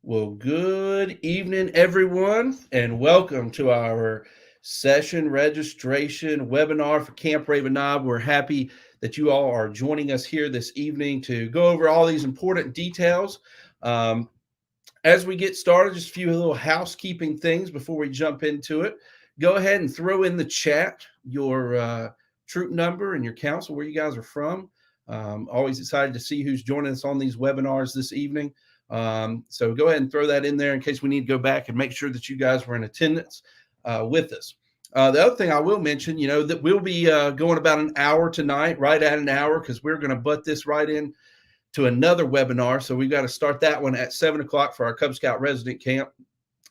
Well, good evening, everyone, and welcome to our session registration webinar for Camp Raven Knob. We're happy that you all are joining us here this evening to go over all these important details. Um, as we get started, just a few little housekeeping things before we jump into it. Go ahead and throw in the chat your troop number and your council, where you guys are from. Always excited to see who's joining us on these webinars this evening. So go ahead and throw that in there in case we need to go back and make sure that you guys were in attendance with us. The other thing I will mention, that we'll be going about an hour tonight, right at an hour, because we're going to butt this right in to another webinar. So we've got to start that one at 7 o'clock for our Cub Scout resident camp.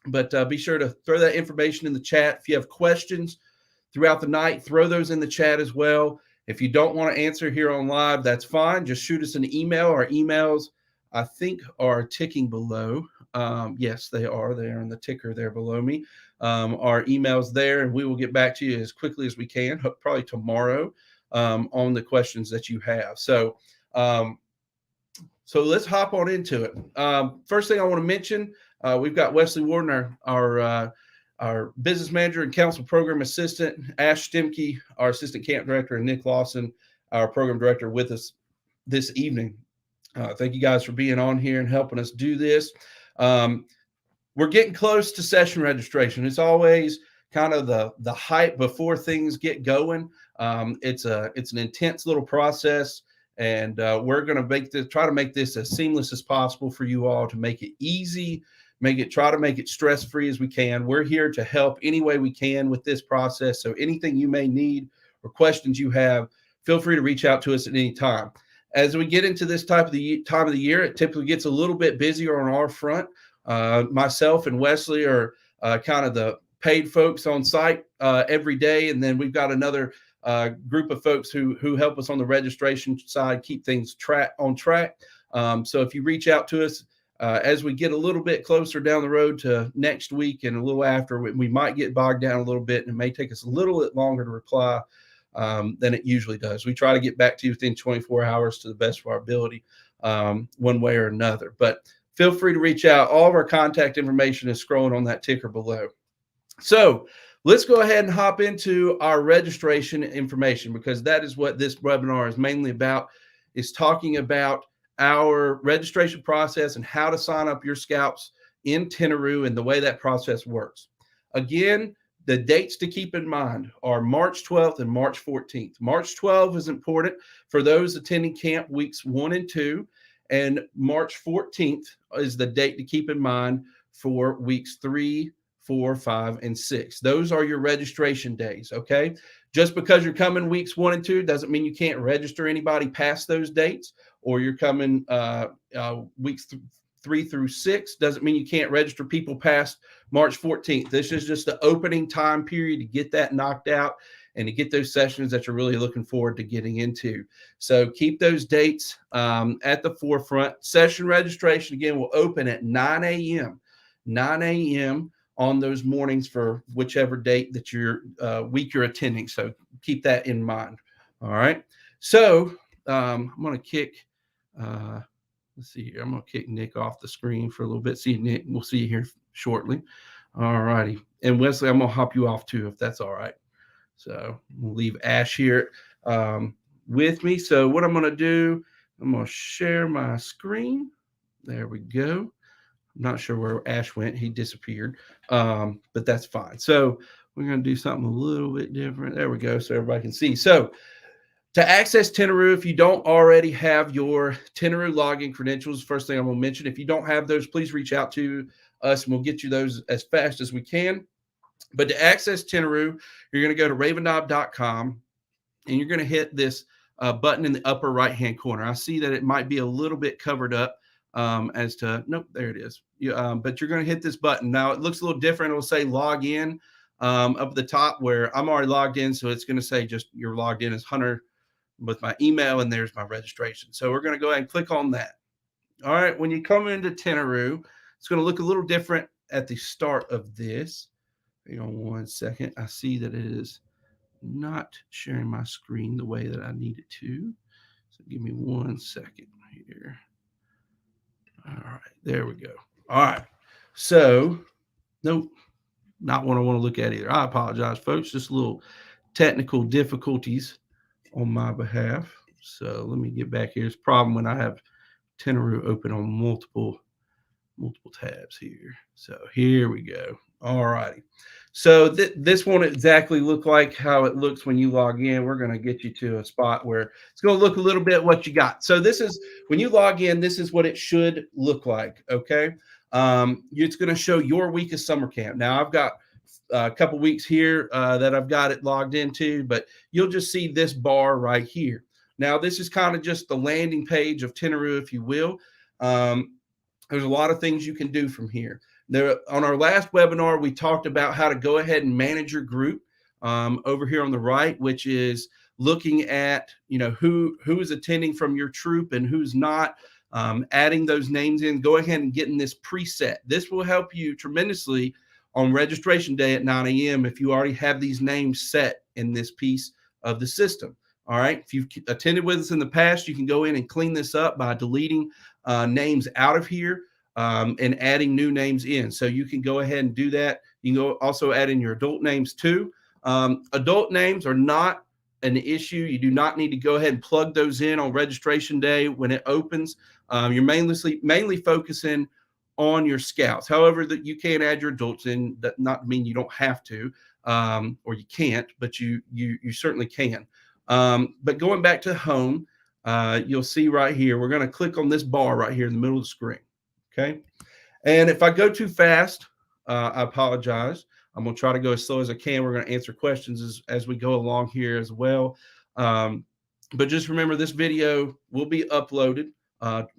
But be sure to throw that information in the chat. If you have questions throughout the night, throw those in the chat as well. If you don't want to answer here on live, that's fine. Just shoot us an email. Our emails, I think, are ticking below. Yes, they are. They're in the ticker there below me. Our email's there, and we will get back to you as quickly as we can, probably tomorrow, on the questions that you have. So let's hop on into it. First thing I want to mention, we've got Wesley Warden, our business manager and council program assistant, Ash Stimke, our assistant camp director, and Nick Lawson, our program director, with us this evening. Thank you guys for being on here and helping us do this. We're getting close to session registration. It's always kind of the hype before things get going. It's an intense little process. And we're going to try to make this as seamless as possible for you all, to make it easy, try to make it stress-free as we can. We're here to help any way we can with this process. So anything you may need or questions you have, feel free to reach out to us at any time. As we get into this time of the year, it typically gets a little bit busier on our front. Myself and Wesley are kind of the paid folks on site every day, and then we've got another group of folks who help us on the registration side, keep things on track. So if you reach out to us as we get a little bit closer down the road to next week and a little after, we might get bogged down a little bit, and it may take us a little bit longer to reply than it usually does. We try to get back to you within 24 hours to the best of our ability, one way or another. But feel free to reach out. All of our contact information is scrolling on that ticker below. So let's go ahead and hop into our registration information, because that is what this webinar is mainly about, is talking about our registration process and how to sign up your scouts in Tentaroo and the way that process works. Again, the dates to keep in mind are March 12th and March 14th. March 12th is important for those attending camp weeks 1 and 2, and March 14th is the date to keep in mind for weeks 3, 4, 5, and 6. Those are your registration days, okay? Just because you're coming weeks 1 and 2 doesn't mean you can't register anybody past those dates, or you're coming weeks 3 through 6 doesn't mean you can't register people past March 14th. This is just the opening time period to get that knocked out and to get those sessions that you're really looking forward to getting into. So keep those dates at the forefront. Session registration, again, will open at 9 a.m. 9 a.m. on those mornings for whichever date that week you're attending. So keep that in mind. All right. So I'm going to kick, let's see here. I'm going to kick Nick off the screen for a little bit. See you, Nick. We'll see you here shortly. All righty. And Wesley, I'm going to hop you off too, if that's all right. So we'll leave Ash here with me. So what I'm going to do, I'm going to share my screen. There we go. I'm not sure where Ash went. He disappeared, but that's fine. So we're going to do something a little bit different. There we go, so everybody can see. So to access Tentaroo, if you don't already have your Tentaroo login credentials, first thing I'm going to mention, if you don't have those, please reach out to us and we'll get you those as fast as we can. But to access Tentaroo, you're going to go to ravennob.com and you're going to hit this button in the upper right-hand corner. I see that it might be a little bit covered up as to, nope, there it is. But you're going to hit this button. Now, it looks a little different. It'll say log in up at the top, where I'm already logged in. So it's going to say just you're logged in as Hunter with my email, and there's my registration. So we're going to go ahead and click on that. All right. When you come into Tentaroo, it's going to look a little different at the start of this. Hang on one second. I see that it is not sharing my screen the way that I need it to. So give me 1 second here. All right, there we go. All right. So, nope, not what I want to look at either. I apologize, folks. Just a little technical difficulties on my behalf. So let me get back here. It's a problem when I have Tentaroo open on multiple tabs here. So here we go. All righty. So this won't exactly look like how it looks when you log in. We're going to get you to a spot where it's going to look a little bit what you got. So this is when you log in, this is what it should look like. Okay. It's going to show your week of summer camp. Now I've got a couple weeks here that I've got it logged into, but you'll just see this bar right here. Now this is kind of just the landing page of Tentaroo, if you will. There's a lot of things you can do from here. There, on our last webinar, we talked about how to go ahead and manage your group over here on the right, which is looking at, who is attending from your troop and who's not, adding those names in, go ahead and getting this preset. This will help you tremendously on registration day at 9 a.m. if you already have these names set in this piece of the system. All right. If you've attended with us in the past, you can go in and clean this up by deleting names out of here and adding new names in. So you can go ahead and do that. You can also add in your adult names too. Adult names are not an issue. You do not need to go ahead and plug those in on registration day when it opens. You're mainly focusing on your scouts. However, that you can add your adults in, that not mean you don't have to, or you can't, but you certainly can. But going back to home, you'll see right here, we're going to click on this bar right here in the middle of the screen. Okay. And if I go too fast, I apologize. I'm going to try to go as slow as I can. We're going to answer questions as we go along here as well. But just remember, this video will be uploaded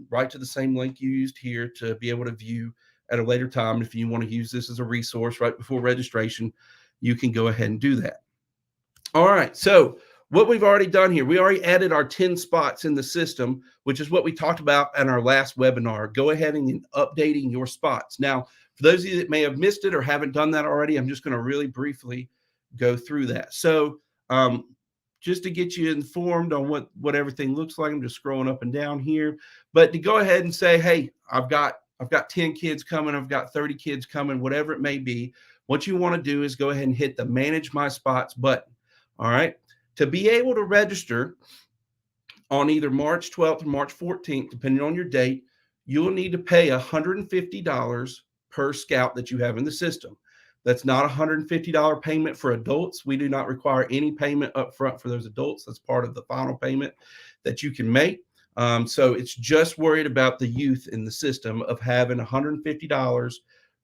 right to the same link you used here to be able to view at a later time. If you want to use this as a resource right before registration, you can go ahead and do that. All right. So what we've already done here, we already added our 10 spots in the system, which is what we talked about in our last webinar. Go ahead and updating your spots. Now, for those of you that may have missed it or haven't done that already, I'm just going to really briefly go through that. So just to get you informed on what everything looks like, I'm just scrolling up and down here. But to go ahead and say, hey, I've got 10 kids coming, I've got 30 kids coming, whatever it may be, what you want to do is go ahead and hit the Manage My Spots button. All right. To be able to register on either March 12th or March 14th, depending on your date, you'll need to pay $150 per scout that you have in the system. That's not a $150 payment for adults. We do not require any payment up front for those adults. That's part of the final payment that you can make. So it's just worried about the youth in the system of having $150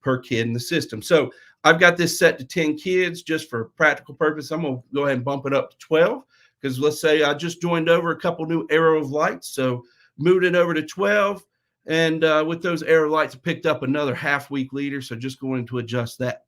per kid in the system. So I've got this set to 10 kids just for practical purpose. I'm going to go ahead and bump it up to 12 because let's say I just joined over a couple new arrow of lights. So moved it over to 12. And with those arrow lights, I picked up another half week leader. So just going to adjust that.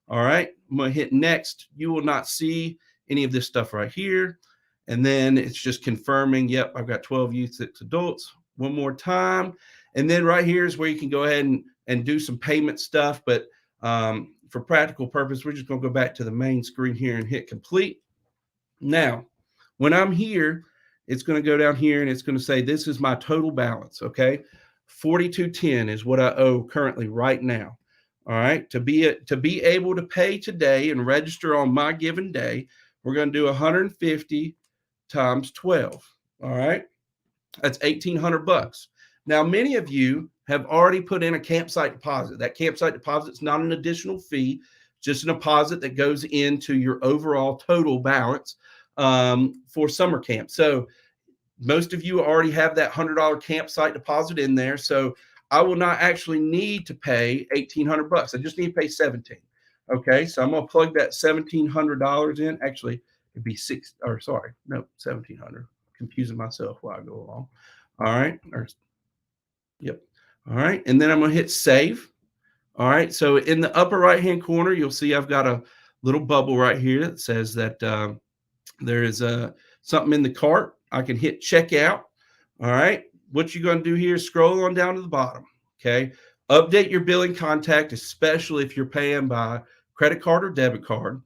All right. I'm going to hit next. You will not see any of this stuff right here. And then it's just confirming, yep, I've got 12 youth, 6 adults. One more time. And then right here is where you can go ahead and do some payment stuff. But for practical purpose, we're just going to go back to the main screen here and hit complete. Now, when I'm here, it's going to go down here and it's going to say, this is my total balance. Okay. $42.10 is what I owe currently right now. All right. To be able to pay today and register on my given day, we're going to do 150 times 12. All right. That's $1,800. Now, many of you have already put in a campsite deposit. That campsite deposit is not an additional fee, just a deposit that goes into your overall total balance for summer camp. So most of you already have that $100 campsite deposit in there. So I will not actually need to pay $1,800. I just need to pay $1,700. Okay, so I'm going to plug that $1,700 in. Actually, it'd be $1,700. Confusing myself while I go along. All right. Yep. All right. And then I'm going to hit save. All right. So in the upper right-hand corner, you'll see I've got a little bubble right here that says that there is something in the cart. I can hit checkout. All right. What you're going to do here is scroll on down to the bottom. Okay. Update your billing contact, especially if you're paying by credit card or debit card.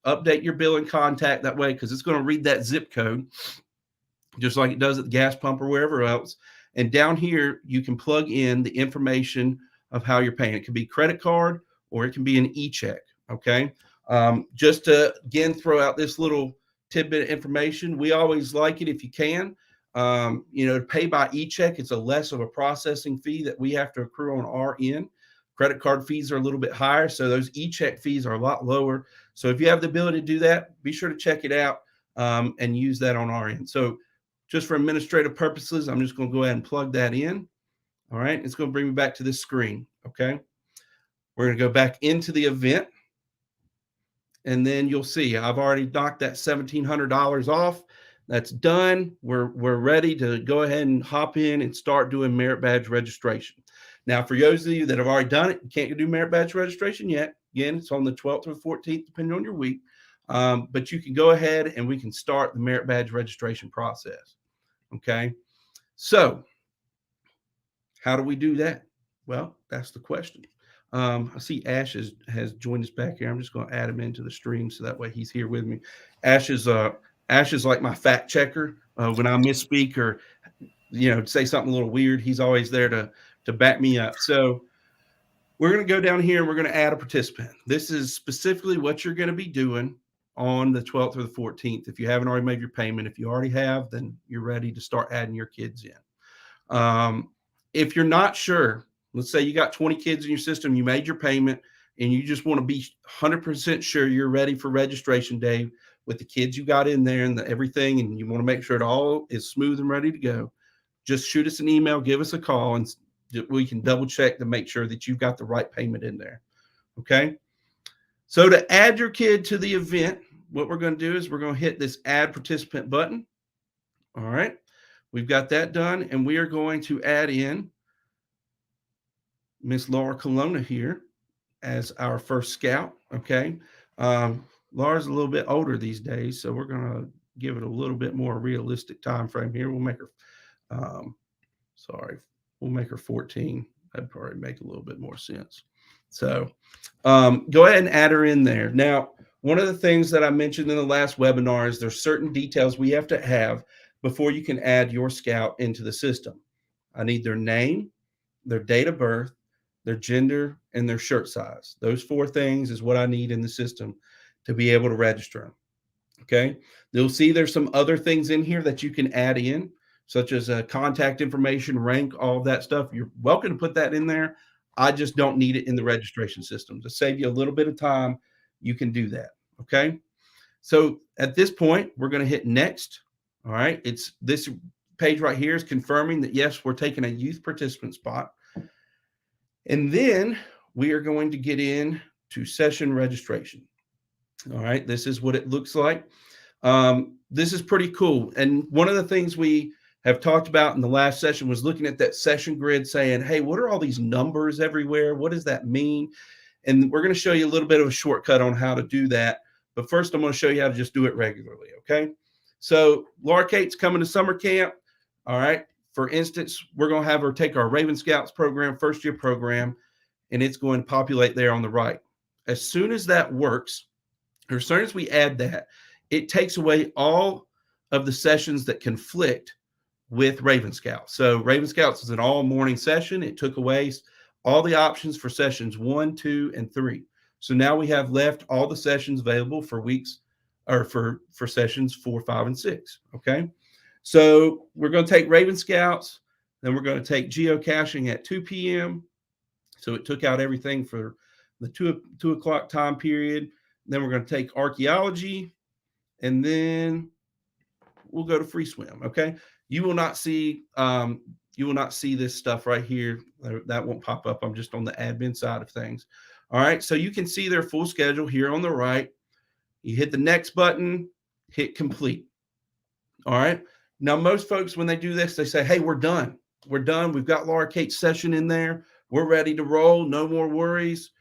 Update your billing contact that way because it's going to read that zip code just like it does at the gas pump or wherever else. And down here, you can plug in the information of how you're paying. It could be credit card or it can be an e-check. Okay. Just to again throw out this little tidbit of information, we always like it if you can. To pay by e-check, it's a less of a processing fee that we have to accrue on our end. Credit card fees are a little bit higher, so those e-check fees are a lot lower. So if you have the ability to do that, be sure to check it out and use that on our end. So just for administrative purposes, I'm just going to go ahead and plug that in. All right, it's going to bring me back to this screen. Okay, we're going to go back into the event. And then you'll see I've already knocked that $1,700 off. That's done. We're ready to go ahead and hop in and start doing merit badge registration. Now, for those of you that have already done it, you can't do merit badge registration yet. Again, it's on the 12th or 14th, depending on your week. But you can go ahead and we can start the merit badge registration process. Okay. So how do we do that? Well, that's the question. I see Ash has joined us back here. I'm just going to add him into the stream so that way he's here with me. Ash is like my fact checker. When I misspeak or say something a little weird, he's always there to back me up. So we're going to go down here and we're going to add a participant. This is specifically what you're going to be doing on the 12th or the 14th. If you haven't already made your payment, if you already have, then you're ready to start adding your kids in. If you're not sure, let's say you got 20 kids in your system, you made your payment, and you just want to be 100% sure you're ready for registration day with the kids you got in there and everything, and you want to make sure it all is smooth and ready to go, just shoot us an email, give us a call, and we can double check to make sure that you've got the right payment in there. Okay? So to add your kid to the event, what we're going to do is we're going to hit this add participant button. All right. We've got that done, and we are going to add in Miss Laura Colonna here as our first scout. Okay. Laura's a little bit older these days, so we're going to give it a little bit more realistic time frame here. We'll make her, we'll make her 14. That'd probably make a little bit more sense. So go ahead and add her in there. Now, one of the things that I mentioned in the last webinar is there's certain details we have to have before you can add your scout into the system. I need their name, their date of birth, their gender, and their shirt size. Those 4 things is what I need in the system to be able to register them. Okay. You'll see there's some other things in here that you can add in, such as contact information, rank, all of that stuff. You're welcome to put that in there. I just don't need it in the registration system. To save you a little bit of time, you can do that. Okay. So at this point, we're going to hit next. All right. It's this page right here is confirming that, yes, we're taking a youth participant spot. And then we are going to get into session registration. All right. This is what it looks like. This is pretty cool. And one of the things we have talked about in the last session was looking at that session grid saying, hey, what are all these numbers everywhere? What does that mean? And we're going to show you a little bit of a shortcut on how to do that. But first, I'm going to show you how to just do it regularly. Okay. So Laura Kate's coming to summer camp. All right. For instance, we're going to have her take our Raven Scouts program, first year program, and it's going to populate there on the right. As soon as that works, or as soon as we add that, it takes away all of the sessions that conflict with Raven Scouts. So Raven Scouts is an all morning session. It took away all the options for sessions 1, 2, and 3. So now we have left all the sessions available for weeks or for sessions 4, 5, and 6. Okay. So we're going to take Raven Scouts, then we're going to take geocaching at 2 p.m. So it took out everything for the 2 o'clock time period. Then we're going to take archaeology, and then we'll go to free swim. Okay. You will not see this stuff right here. That won't pop up. I'm just on the admin side of things. All right. So you can see their full schedule here on the right. You hit the next button, hit complete. All right. Now, most folks, when they do this, they say, hey, we're done. We're done. We've got Laura Kate's session in there. We're ready to roll. No more worries.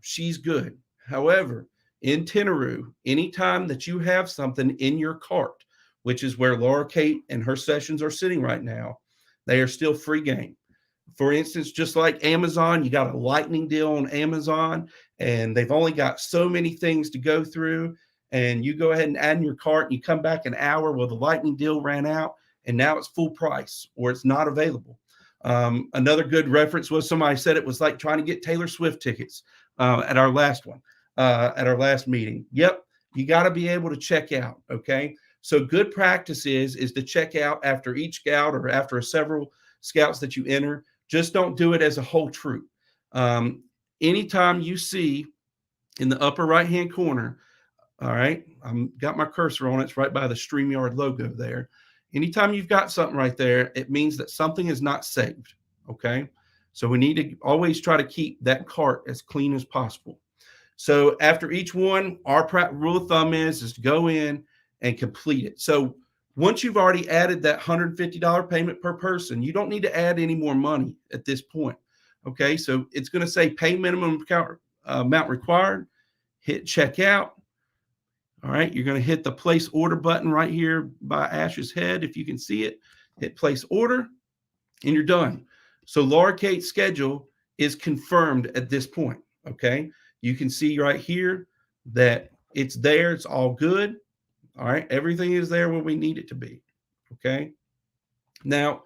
She's good. However, in Tentaroo, anytime that you have something in your cart, which is where Laura Kate and her sessions are sitting right now, they are still free game. For instance, just like Amazon, you got a lightning deal on Amazon, and they've only got so many things to go through. And you go ahead and add in your cart, and you come back an hour, well, the lightning deal ran out, and now it's full price or it's not available. Another good reference was somebody said it was like trying to get Taylor Swift tickets at our last one, at our last meeting. Yep, you got to be able to check out. Okay, so good practice is to check out after each scout or after several scouts that you enter. Just don't do it as a whole troop. Anytime you see in the upper right hand corner, all right, I've got my cursor on it. It's right by the StreamYard logo there. Anytime you've got something right there, it means that something is not saved. Okay, so we need to always try to keep that cart as clean as possible. So after each one, our rule of thumb is to go in and complete it. So once you've already added that $150 payment per person, you don't need to add any more money at this point. Okay, so it's going to say pay minimum amount required, hit checkout. All right, you're going to hit the place order button right here by Ash's head. If you can see it, hit place order and you're done. So Laura Kate's schedule is confirmed at this point. Okay, you can see right here that it's there. It's all good. All right, everything is there where we need it to be. Okay, now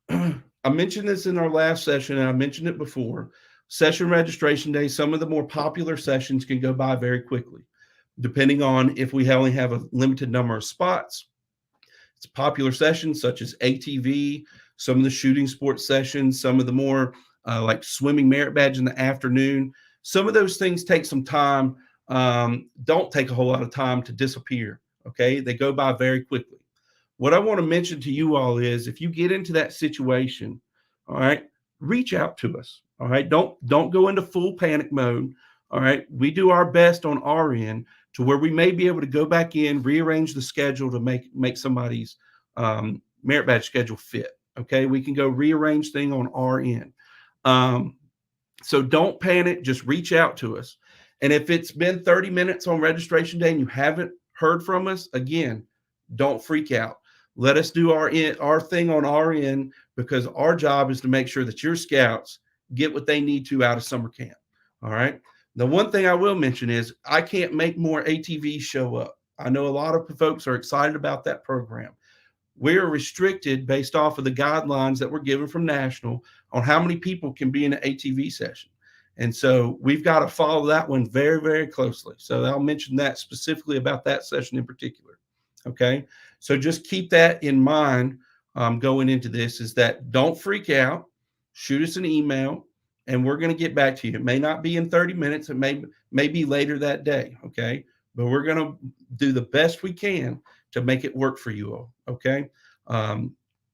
I mentioned this in our last session and I mentioned it before. Session registration day, some of the more popular sessions can go by very quickly, depending on if we only have a limited number of spots. It's popular sessions such as ATV, some of the shooting sports sessions, some of the more like swimming merit badge in the afternoon. Some of those things take some time, don't take a whole lot of time to disappear. Okay, they go by very quickly. What I want to mention to you all is if you get into that situation, all right, reach out to us. All right, don't go into full panic mode. All right, we do our best on our end to where we may be able to go back in, rearrange the schedule to make somebody's merit badge schedule fit. Okay, we can go rearrange things on our end. So don't panic, just reach out to us. And if it's been 30 minutes on registration day and you haven't heard from us, again, don't freak out. Let us do our thing on our end, because our job is to make sure that your scouts get what they need to out of summer camp. All right. The one thing I will mention is I can't make more ATVs show up. I know a lot of folks are excited about that program. We are restricted based off of the guidelines that we're given from National on how many people can be in an ATV session. And so we've got to follow that one very, very closely. So I'll mention that specifically about that session in particular. Okay. So just keep that in mind going into this, is that don't freak out. Shoot us an email and we're going to get back to you. It may not be in 30 minutes. It may be later that day. Okay. But we're going to do the best we can to make it work for you all. Okay.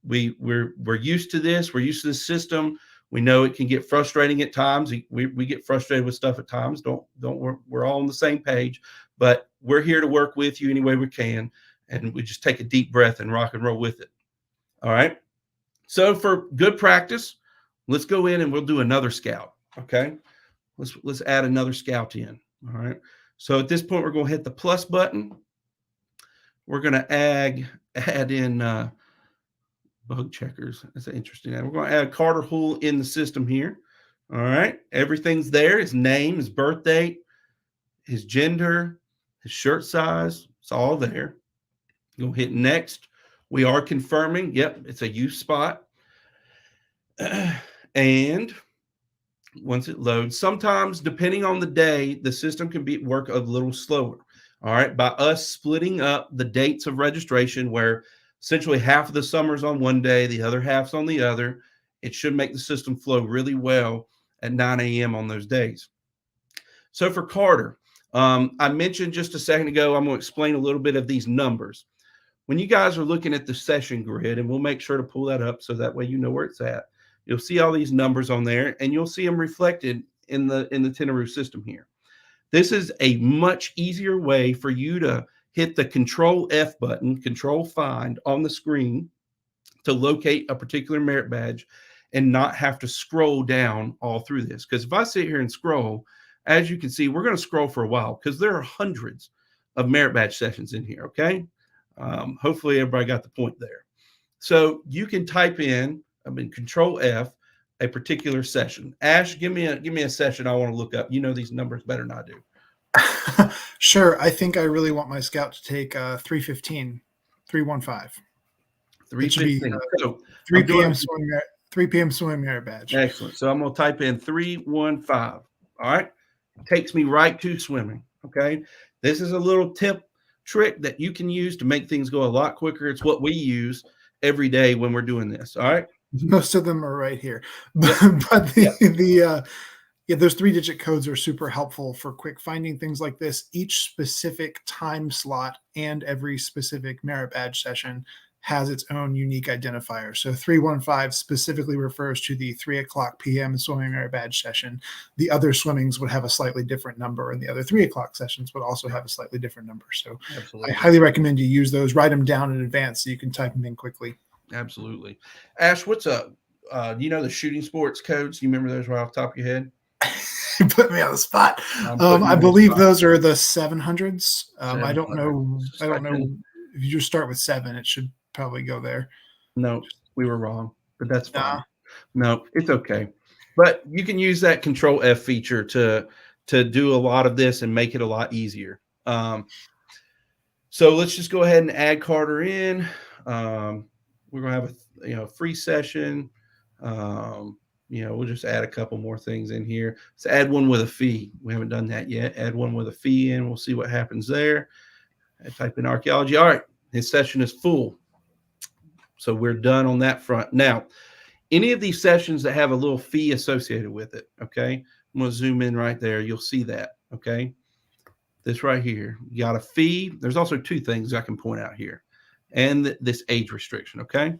We're used to this. We're used to this system. We know it can get frustrating at times. We get frustrated with stuff at times. We're all on the same page, but we're here to work with you any way we can. And we just take a deep breath and rock and roll with it. All right. So for good practice, let's go in and we'll do another scout. Okay. Let's add another scout in. All right. So at this point, we're going to hit the plus button. We're going to add in bug checkers. That's an interesting name. We're going to add Carter Hull in the system here. All right. Everything's there. His name, his birth date, his gender, his shirt size. It's all there. You'll hit next. We are confirming. Yep, it's a youth spot. And once it loads, sometimes depending on the day, the system can work a little slower. All right. By us splitting up the dates of registration, where essentially half of the summer's on one day, the other half's on the other, it should make the system flow really well at 9 a.m. on those days. So for Carter, I mentioned just a second ago, I'm going to explain a little bit of these numbers. When you guys are looking at the session grid, and we'll make sure to pull that up so that way you know where it's at, you'll see all these numbers on there, and you'll see them reflected in the Tentaroo system here. This is a much easier way for you to hit the Control F button, Control Find on the screen to locate a particular merit badge and not have to scroll down all through this. Because if I sit here and scroll, as you can see, we're going to scroll for a while because there are hundreds of merit badge sessions in here. Okay. Hopefully everybody got the point there. So you can type in, Control F, a particular session. Ash, give me a session I want to look up. You know these numbers better than I do. Sure. I think I really want my scout to take 315, 315. 315. So 3 p.m. swing merit. 3 p.m. swimming merit badge. Excellent. So I'm going to type in 315. All right. Takes me right to swimming. Okay. This is a little tip trick that you can use to make things go a lot quicker. It's what we use every day when we're doing this. All right. Most of them are right here, but, Yep. but those 3-digit codes are super helpful for quick finding things like this. Each specific time slot and every specific merit badge session has its own unique identifier. So 315 specifically refers to the 3:00 p.m. swimming merit badge session. The other swimmings would have a slightly different number, and the other 3:00 sessions would also have a slightly different number. So Absolutely. I highly recommend you use those, write them down in advance so you can type them in quickly. Absolutely. Ash, what's up? Do you know the shooting sports codes? Do you remember those right off the top of your head? You put me on the spot. I believe those are the 700s. I don't know. I don't know. If you just start with 7, it should probably go there. No, we were wrong, but that's fine. No, it's okay. But you can use that Control F feature to do a lot of this and make it a lot easier. So let's just go ahead and add Carter in. We're gonna have a free session. We'll just add a couple more things in here. Let's add one with a fee. We haven't done that yet. Add one with a fee in. We'll see what happens there. I type in archaeology. All right, his session is full. So we're done on that front. Now, any of these sessions that have a little fee associated with it, okay? I'm going to zoom in right there. You'll see that, okay? This right here. You got a fee. There's also 2 things I can point out here. And this age restriction, okay?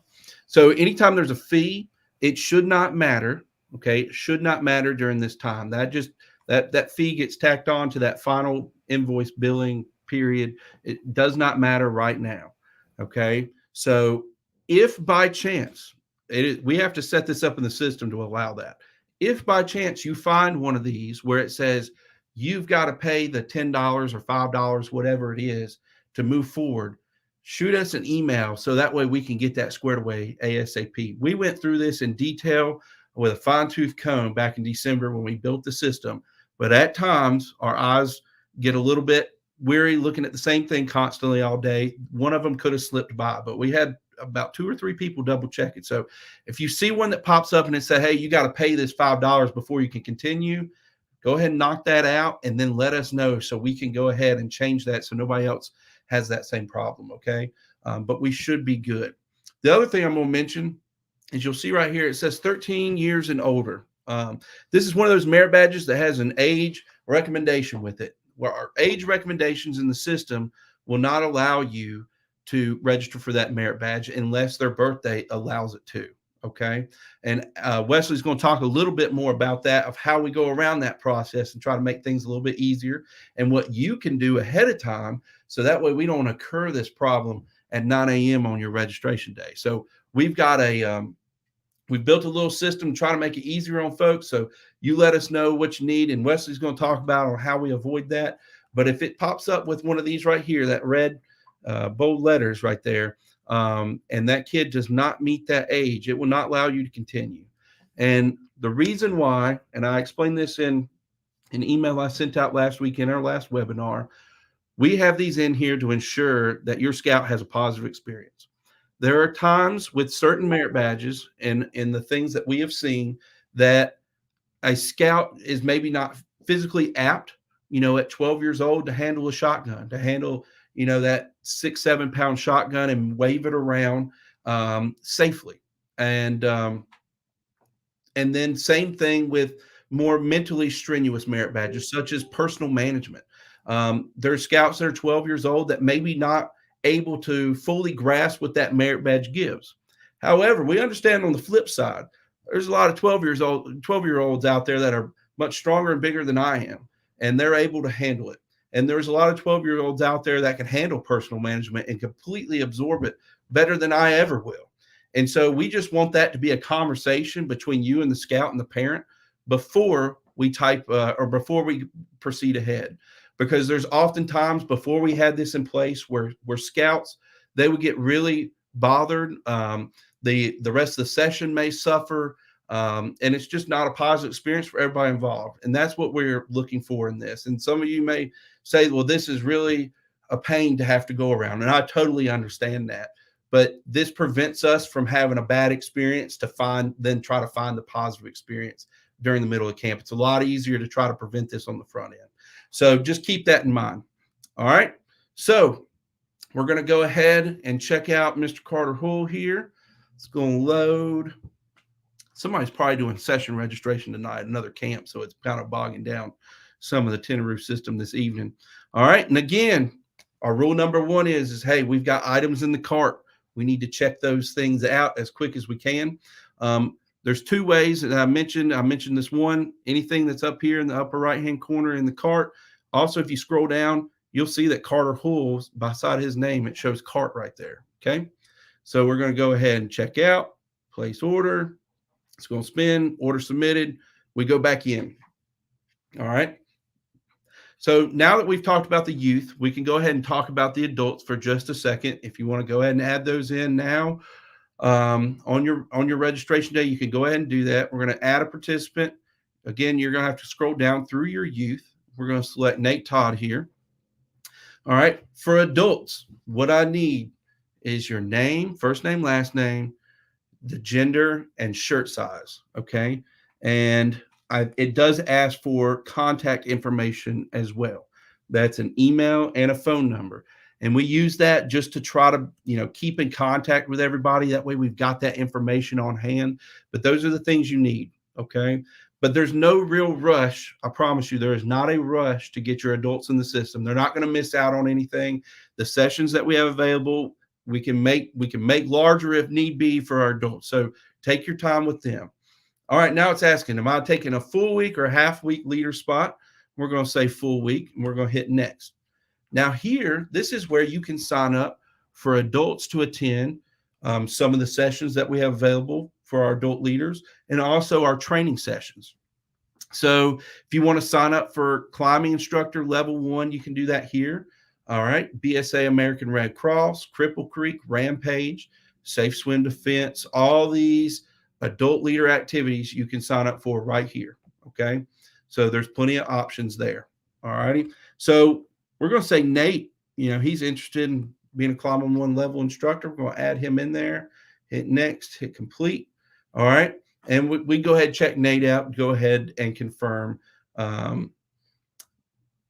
So anytime there's a fee, it should not matter, okay? It should not matter during this time. That fee gets tacked on to that final invoice billing period. It does not matter right now, okay? So if by chance, we have to set this up in the system to allow that. If by chance you find one of these where it says you've got to pay the $10 or $5, whatever it is, to move forward, shoot us an email so that way we can get that squared away ASAP. We went through this in detail with a fine-tooth comb back in December when we built the system, but at times our eyes get a little bit weary looking at the same thing constantly all day. One of them could have slipped by, but we had about 2 or 3 people double check it. So if you see one that pops up and it says, hey, you got to pay this $5 before you can continue, go ahead and knock that out and then let us know so we can go ahead and change that so nobody else has that same problem, okay? But we should be good. The other thing I'm going to mention is you'll see right here, it says 13 years and older. This is one of those merit badges that has an age recommendation with it, where our age recommendations in the system will not allow you to register for that merit badge unless their birthday allows it to, okay? And Wesley's going to talk a little bit more about that, of how we go around that process and try to make things a little bit easier and what you can do ahead of time so that way we don't incur this problem at 9 a.m. on your registration day. So we've got we've built a little system to try to make it easier on folks. So you let us know what you need, and Wesley's going to talk about on how we avoid that. But if it pops up with one of these right here, that red bold letters right there, and that kid does not meet that age, it will not allow you to continue. And the reason why, and I explained this in an email I sent out last week in our last webinar, we have these in here to ensure that your scout has a positive experience. There are times with certain merit badges and the things that we have seen that a scout is maybe not physically apt, at 12 years old to handle a shotgun, to handle, that 6-7 pound shotgun and wave it around safely. And then same thing with more mentally strenuous merit badges, such as personal management. There are scouts that are 12 years old that maybe not able to fully grasp what that merit badge gives. However, we understand on the flip side, there's a lot of 12-year-olds out there that are much stronger and bigger than I am, and they're able to handle it. And there's a lot of 12-year-olds out there that can handle personal management and completely absorb it better than I ever will. And so we just want that to be a conversation between you and the scout and the parent before we before we proceed ahead. Because there's oftentimes before we had this in place where scouts, they would get really bothered. The rest of the session may suffer. And it's just not a positive experience for everybody involved. And that's what we're looking for in this. And some of you may say, well, this is really a pain to have to go around. And I totally understand that. but this prevents us from having a bad experience try to find the positive experience during the middle of camp. It's a lot easier to try to prevent this on the front end. So just keep that in mind. All right. So we're going to go ahead and check out Mr. Carter Hull here. It's going to load. Somebody's probably doing session registration tonight, another camp, so it's kind of bogging down some of the Tentaroo system this evening. All right. And again, our rule number one is hey, we've got items in the cart. We need to check those things out as quick as we can. There's two ways that I mentioned. I mentioned this one, anything that's up here in the upper right-hand corner in the cart. Also, if you scroll down, you'll see that Carter Hull, beside his name, it shows cart right there. Okay. So we're going to go ahead and check out, place order. It's going to spin, order submitted. We go back in. All right. So now that we've talked about the youth, we can go ahead and talk about the adults for just a second. If you want to go ahead and add those in now on your registration day, you can go ahead and do that. We're going to add a participant. Again, you're going to have to scroll down through your youth. We're going to select Nate Todd here. All right. For adults, what I need is your name, first name, last name, the gender, and shirt size. Okay. And it does ask for contact information as well. That's an email and a phone number. And we use that just to try to, keep in contact with everybody. That way we've got that information on hand. But those are the things you need. Okay. But there's no real rush. I promise you, there is not a rush to get your adults in the system. They're not going to miss out on anything. The sessions that we have available, we can make larger if need be for our adults. So take your time with them. All right, now it's asking, am I taking a full week or a half week leader spot? We're going to say full week, and we're going to hit next. Now here, this is where you can sign up for adults to attend some of the sessions that we have available for our adult leaders and also our training sessions. So if you want to sign up for climbing instructor level 1, you can do that here. All right, BSA American Red Cross, Cripple Creek, Rampage, Safe Swim Defense, all these adult leader activities you can sign up for right here. Okay. So there's plenty of options there. All righty. So we're going to say Nate, he's interested in being a climbing 1 level instructor. We're going to add him in there, hit next, hit complete. All right. And we go ahead and check Nate out, go ahead and confirm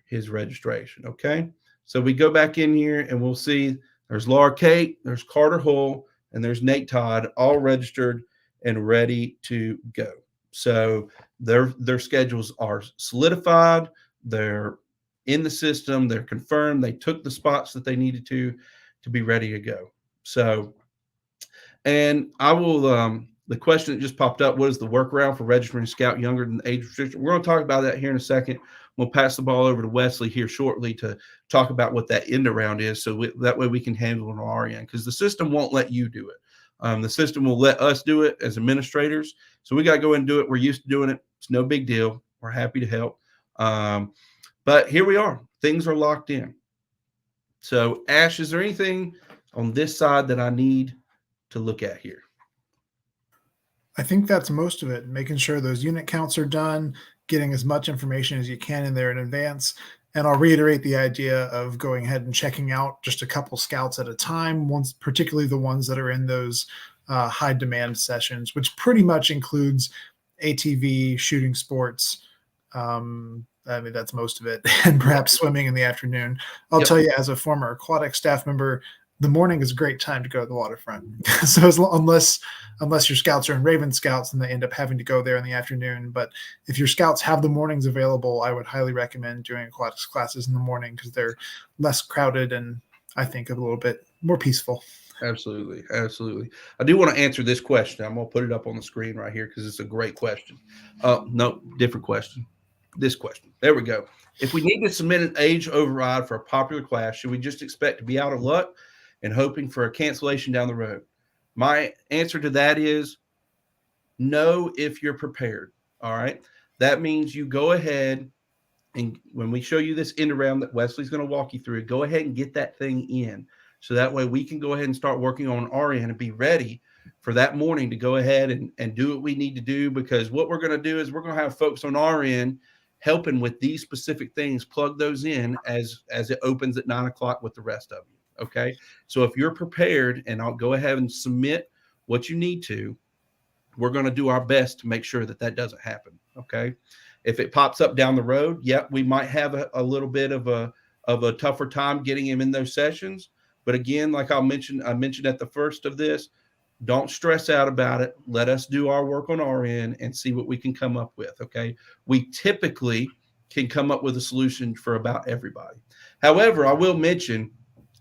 his registration. Okay. So we go back in here and we'll see there's Laura Kate, there's Carter Hull, and there's Nate Todd, all registered and ready to go. So their schedules are solidified. They're in the system. They're confirmed. They took the spots that they needed to be ready to go. So, and I will, the question that just popped up, what is the workaround for registering a scout younger than the age restriction? We're going to talk about that here in a second. We'll pass the ball over to Wesley here shortly to talk about what that end around is. So that way we can handle it on our end, because the system won't let you do it. The system will let us do it as administrators. So we got to go and do it. We're used to doing it. It's no big deal. We're happy to help. But here we are. Things are locked in. So Ash, is there anything on this side that I need to look at here? I think that's most of it. Making sure those unit counts are done, getting as much information as you can in there in advance. And I'll reiterate the idea of going ahead and checking out just a couple scouts at a time, particularly the ones that are in those high demand sessions, which pretty much includes ATV, shooting sports. That's most of it, and perhaps swimming in the afternoon. I'll tell you, as a former aquatic staff member, the morning is a great time to go to the waterfront. So unless your scouts are in Raven Scouts and they end up having to go there in the afternoon. But if your scouts have the mornings available, I would highly recommend doing aquatics classes in the morning because they're less crowded and I think a little bit more peaceful. Absolutely. Absolutely. I do want to answer this question. I'm going to put it up on the screen right here because it's a great question. No, different question. This question. There we go. If we need to submit an age override for a popular class, should we just expect to be out of luck and hoping for a cancellation down the road? My answer to that is no, if you're prepared. All right. That means you go ahead and when we show you this end around that Wesley's going to walk you through, go ahead and get that thing in. So that way we can go ahead and start working on our end and be ready for that morning to go ahead and do what we need to do. Because what we're going to do is we're going to have folks on our end helping with these specific things, plug those in as it opens at 9 o'clock with the rest of you. Okay. So if you're prepared, and I'll go ahead and submit what you need to, we're going to do our best to make sure that that doesn't happen. Okay. If it pops up down the road, yep, we might have a little bit of a tougher time getting him in those sessions. But again, like I mentioned at the first of this, don't stress out about it. Let us do our work on our end and see what we can come up with. Okay. We typically can come up with a solution for about everybody. However, I will mention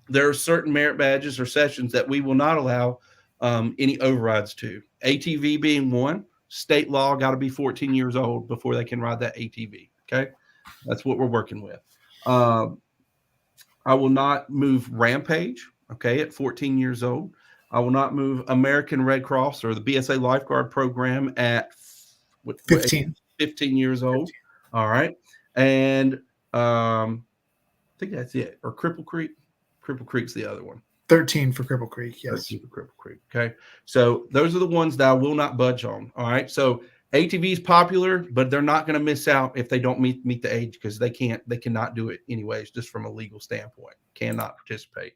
there are certain merit badges or sessions that we will not allow any overrides to. ATV being one. State law got to be 14 years old before they can ride that ATV. Okay. That's what we're working with. I will not move Rampage. Okay. At 14 years old. I will not move American Red Cross or the BSA lifeguard program at 15. 15 years old. 15. All right. And I think that's it. Or Cripple Creek. Cripple Creek's the other one. 13 for Cripple Creek. Yes. 13 for Cripple Creek. Okay. So those are the ones that I will not budge on. All right. So ATV is popular, but they're not going to miss out if they don't meet the age, because they cannot do it anyways, just from a legal standpoint. Cannot participate.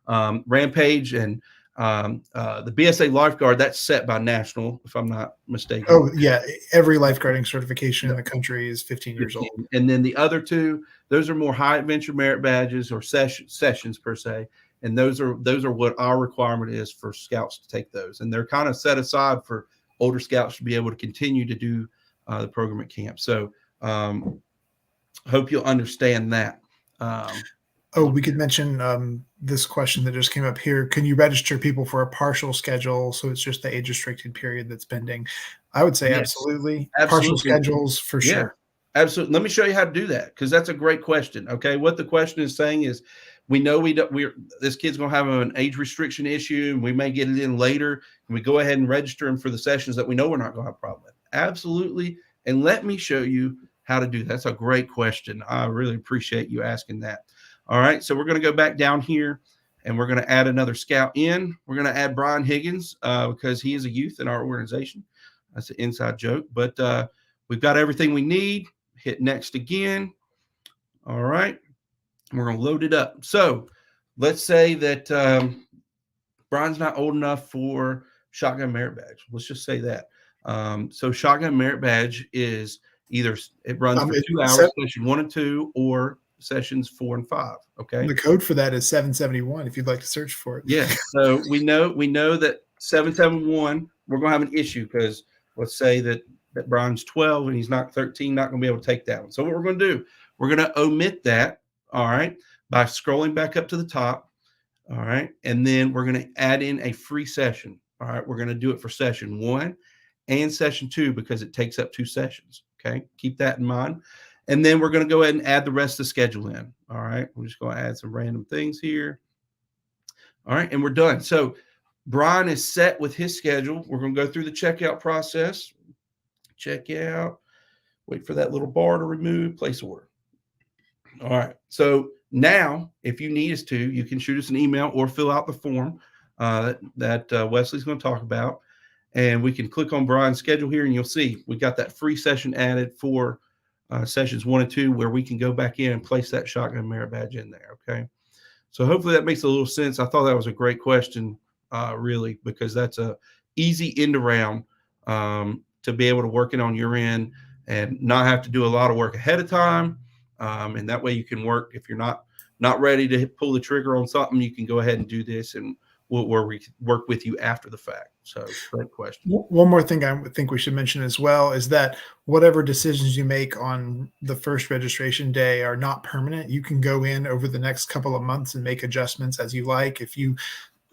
Rampage and the BSA lifeguard, that's set by national, if I'm not mistaken. Oh yeah, every lifeguarding certification in the country is 15 years old. And then the other two, those are more high adventure merit badges or sessions per se, and those are what our requirement is for scouts to take those, and they're kind of set aside for older scouts to be able to continue to do the program at camp. So hope you'll understand that. We could mention this question that just came up here. Can you register people for a partial schedule? So it's just the age restricted period that's pending. I would say yes. Absolutely. Partial schedules for sure. Absolutely. Let me show you how to do that, because that's a great question. Okay. What the question is saying is, we know this kid's going to have an age restriction issue, and we may get it in later, and we go ahead and register him for the sessions that we know we're not going to have a problem with. Absolutely. And let me show you how to do that. That's a great question. I really appreciate you asking that. All right, so we're going to go back down here, and we're going to add another scout in. We're going to add Brian Higgins because he is a youth in our organization. That's an inside joke, but we've got everything we need. Hit next again. All right, we're going to load it up. So let's say that Brian's not old enough for shotgun merit badge. Let's just say that. So shotgun merit badge is either it runs for 2 hours, session 1 and 2, or sessions 4 and 5. Okay. The code for that is 771 if you'd like to search for it. Yeah. So we know that 771, we're going to have an issue, because let's say that Brian's 12 and he's not 13, not going to be able to take that one. So what we're going to do, we're going to omit that. All right. By scrolling back up to the top. All right. And then we're going to add in a free session. All right. We're going to do it for session 1 and session 2, because it takes up 2 sessions. Okay. Keep that in mind. And then we're going to go ahead and add the rest of the schedule in. All right. We're just going to add some random things here. All right. And we're done. So Brian is set with his schedule. We're going to go through the checkout process. Check out. Wait for that little bar to remove. Place order. All right. So now, if you need us to, you can shoot us an email or fill out the form that Wesley's going to talk about. And we can click on Brian's schedule here, and you'll see we got that free session added for sessions 1 and 2, where we can go back in and place that shotgun merit badge in there. Okay. So hopefully that makes a little sense. I thought that was a great question, really, because that's a easy end around to be able to work it on your end and not have to do a lot of work ahead of time. And that way you can work. If you're not ready to pull the trigger on something, you can go ahead and do this, and we'll work with you after the fact. So great question. One more thing I think we should mention as well is that whatever decisions you make on the first registration day are not permanent. You can go in over the next couple of months and make adjustments as you like. If you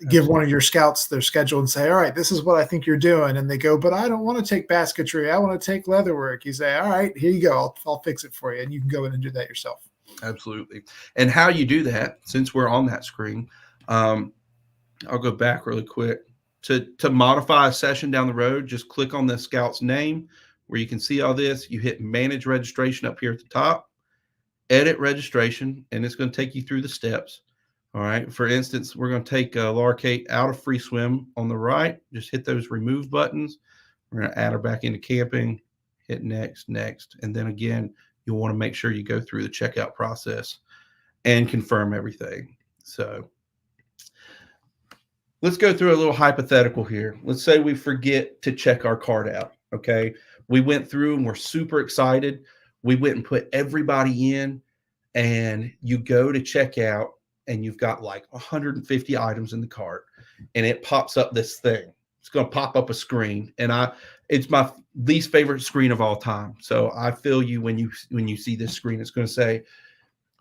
give one of your scouts their schedule and say, all right, this is what I think you're doing, and they go, but I don't want to take basketry, I want to take leather work. You say, all right, here you go. I'll fix it for you. And you can go in and do that yourself. Absolutely. And how you do that, since we're on that screen, I'll go back really quick. To modify a session down the road, just click on the scout's name where you can see all this. You hit manage registration up here at the top, edit registration, and it's going to take you through the steps. All right. For instance, we're going to take Laura Kate out of free swim on the right. Just hit those remove buttons. We're going to add her back into camping, hit next. And then again, you'll want to make sure you go through the checkout process and confirm everything. So let's go through a little hypothetical here. Let's say we forget to check our card out. Okay. We went through and we're super excited. We went and put everybody in, and you go to check out and you've got like 150 items in the cart, and it pops up this thing. It's going to pop up a screen, and it's my least favorite screen of all time. So I feel you when you see this screen. It's going to say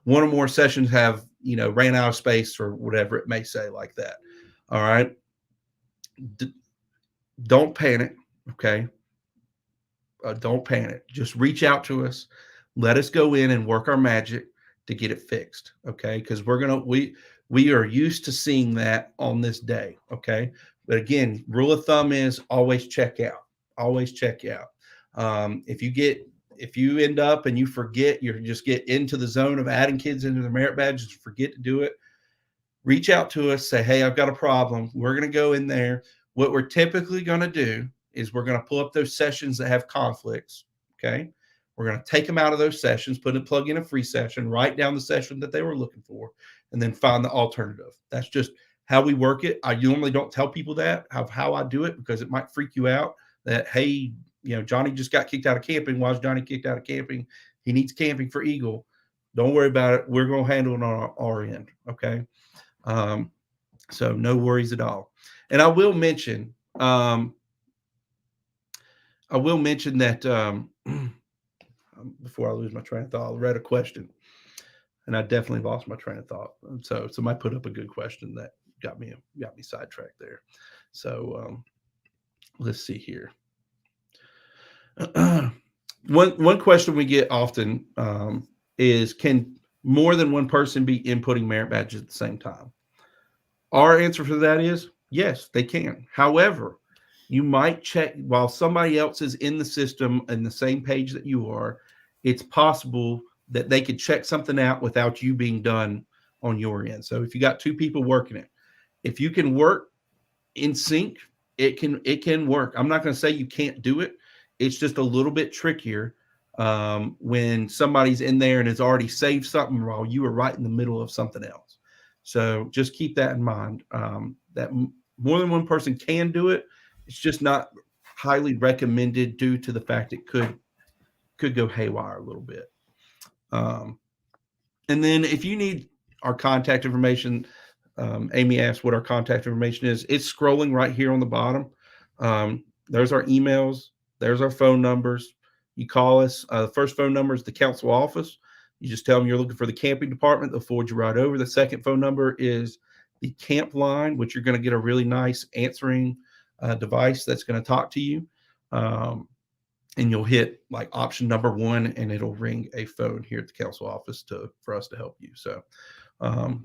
one or more sessions have, ran out of space or whatever it may say like that. All right. Don't panic. Okay. Don't panic. Just reach out to us. Let us go in and work our magic to get it fixed. Okay. Because we are used to seeing that on this day. Okay. But again, rule of thumb is always check out. Always check out. If you end up and you forget, you just get into the zone of adding kids into the merit badges, forget to do it, reach out to us, say, hey, I've got a problem. We're going to go in there. What we're typically going to do is we're going to pull up those sessions that have conflicts. Okay. We're going to take them out of those sessions, plug in a free session, write down the session that they were looking for, and then find the alternative. That's just how we work it. I normally don't tell people that of how I do it, because it might freak you out that, hey, Johnny just got kicked out of camping. Why is Johnny kicked out of camping? He needs camping for Eagle. Don't worry about it. We're going to handle it on our end. Okay. So no worries at all. And I will mention that before I lose my train of thought, I read a question, and I definitely lost my train of thought. So somebody put up a good question that got me sidetracked there. So let's see here. One question we get often is, can more than one person be inputting merit badges at the same time? Our answer for that is yes, they can. However, you might check while somebody else is in the system in the same page that you are. It's possible that they could check something out without you being done on your end. So if you got two people working it, if you can work in sync, it can work. I'm not going to say you can't do it. It's just a little bit trickier when somebody's in there and has already saved something while you were right in the middle of something else. So just keep that in mind, that more than one person can do it. It's just not highly recommended due to the fact it could go haywire a little bit. And then if you need our contact information, Amy asked what our contact information is. It's scrolling right here on the bottom. There's our emails. There's our phone numbers. You call us. The first phone number is the council office. You just tell them you're looking for the camping department. They'll forward you right over. The second phone number is the camp line, which you're going to get a really nice answering device that's going to talk to you. And you'll hit like option number 1, and it'll ring a phone here at the council office for us to help you. So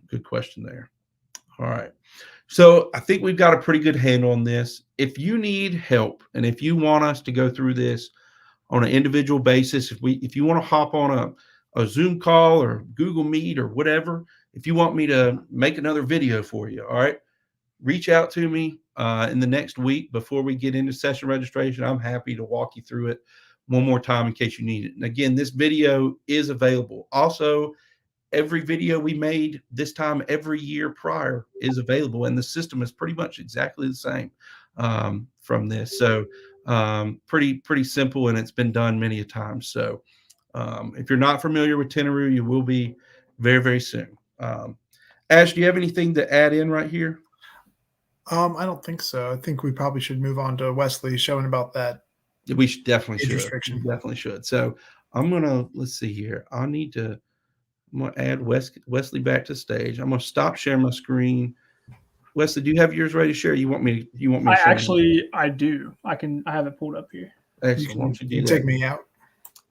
good question there. All right. So I think we've got a pretty good handle on this. If you need help and if you want us to go through this on an individual basis, if you want to hop on a Zoom call or Google Meet or whatever, if you want me to make another video for you, all right, reach out to me in the next week before we get into session registration. I'm happy to walk you through it one more time in case you need it. And again, this video is available. Also, every video we made this time every year prior is available, and the system is pretty much exactly the same from this. So pretty simple, and it's been done many a time. So if you're not familiar with Tentaroo, you will be very, very soon. Ash, do you have anything to add in right here? I don't think so. I think we probably should move on to Wesley showing about that. We should definitely should. Restriction. We definitely should. So let's see here. I'm going to add Wesley back to stage. I'm going to stop sharing my screen. Wesley, do you have yours ready to share? You want me to share? I do. I have it pulled up here. Excellent. Why don't you do that? Take me out.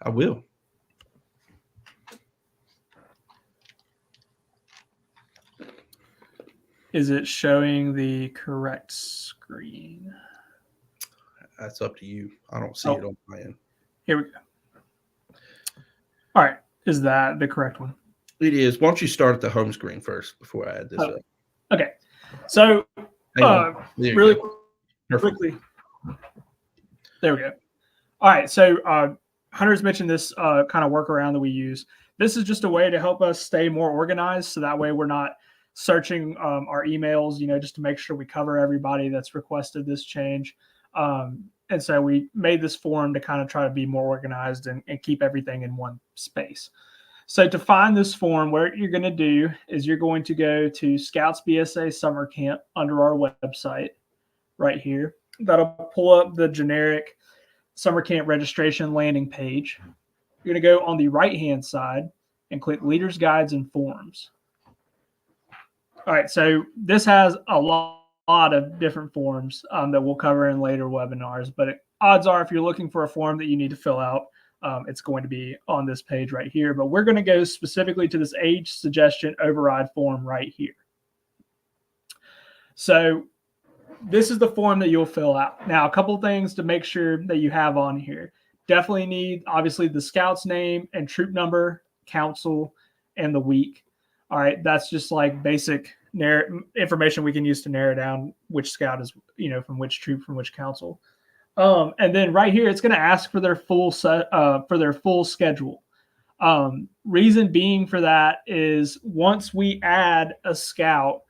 I will. Is it showing the correct screen? That's up to you. I don't see it on my end. Here we go. All right. Is that the correct one? It is. Why don't you start at the home screen first before I add this up? Okay. So really quickly. There we go. All right. So Hunter's mentioned this kind of workaround that we use. This is just a way to help us stay more organized. So that way we're not searching our emails, just to make sure we cover everybody that's requested this change. And so we made this form to kind of try to be more organized and keep everything in one space. So to find this form, what you're going to do is you're going to go to Scouts BSA Summer Camp under our website right here. That'll pull up the generic summer camp registration landing page. You're going to go on the right-hand side and click Leaders Guides and Forms. All right, so this has a lot of different forms that we'll cover in later webinars, but odds are if you're looking for a form that you need to fill out, it's going to be on this page right here. But we're going to go specifically to this age suggestion override form right here. So this is the form that you'll fill out. Now, a couple things to make sure that you have on here. Definitely need, obviously, the scout's name and troop number, council, and the week. All right, that's just like basic information we can use to narrow down which scout is, from which troop, from which council. And then right here, it's going to ask for their full schedule. Reason being for that is once we add a scout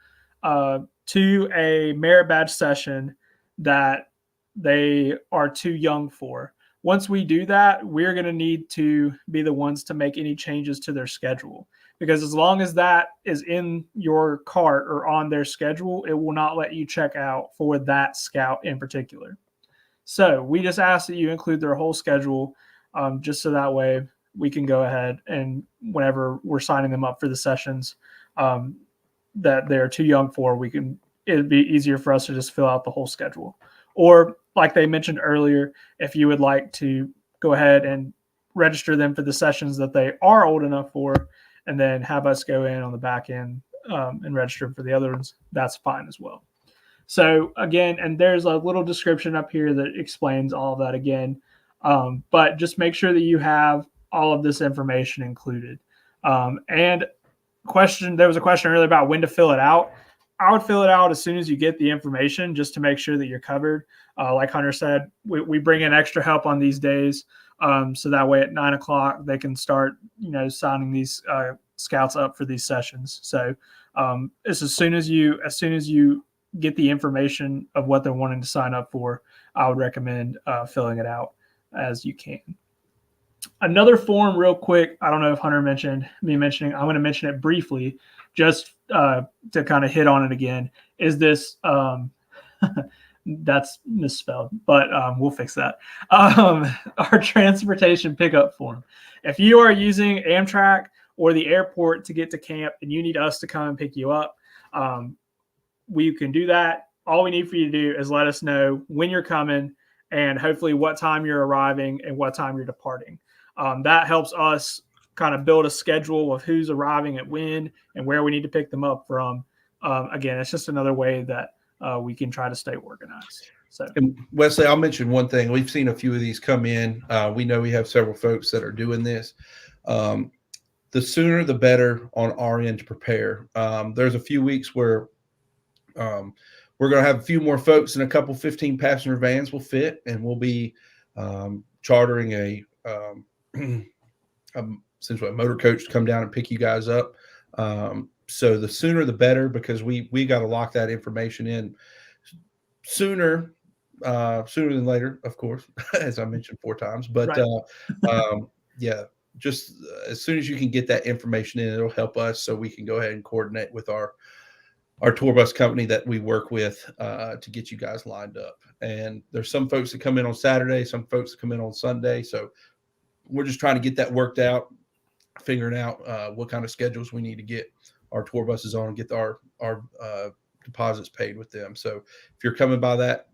to a merit badge session that they are too young for, once we do that, we're going to need to be the ones to make any changes to their schedule. Because as long as that is in your cart or on their schedule, it will not let you check out for that scout in particular. So we just ask that you include their whole schedule, just so that way we can go ahead and whenever we're signing them up for the sessions that they're too young for, it'd be easier for us to just fill out the whole schedule. Or like they mentioned earlier, if you would like to go ahead and register them for the sessions that they are old enough for, and then have us go in on the back end and register for the other ones, that's fine as well. So again, and there's a little description up here that explains all of that again, but just make sure that you have all of this information included. And there was a question earlier about when to fill it out. I would fill it out as soon as you get the information, just to make sure that you're covered. Like Hunter said, we bring in extra help on these days. So that way at 9 o'clock, they can start, signing these scouts up for these sessions. So it's as soon as you get the information of what they're wanting to sign up for, I would recommend filling it out as you can. Another form real quick, I don't know if Hunter mentioned I'm going to mention it briefly, just to kind of hit on it again, is this, that's misspelled, but we'll fix that. Our transportation pickup form. If you are using Amtrak or the airport to get to camp and you need us to come and pick you up, we can do that. All we need for you to do is let us know when you're coming and hopefully what time you're arriving and what time you're departing. That helps us kind of build a schedule of who's arriving at when and where we need to pick them up from. Again, it's just another way that we can try to stay organized. So, and Wesley, I'll mention one thing. We've seen a few of these come in. We know we have several folks that are doing this. The sooner the better on our end to prepare. There's a few weeks where we're going to have a few more folks, and a couple 15-passenger vans will fit, and we'll be chartering essentially a motor coach to come down and pick you guys up. So the sooner the better, because we got to lock that information in sooner than later, of course, as I mentioned 4 times. But right. Yeah, just as soon as you can get that information in, it'll help us so we can go ahead and coordinate with our tour bus company that we work with to get you guys lined up. And there's some folks that come in on Saturday, some folks that come in on Sunday. So we're just trying to get that worked out, figuring out what kind of schedules we need to get our tour buses on and get our deposits paid with them. So if you're coming by that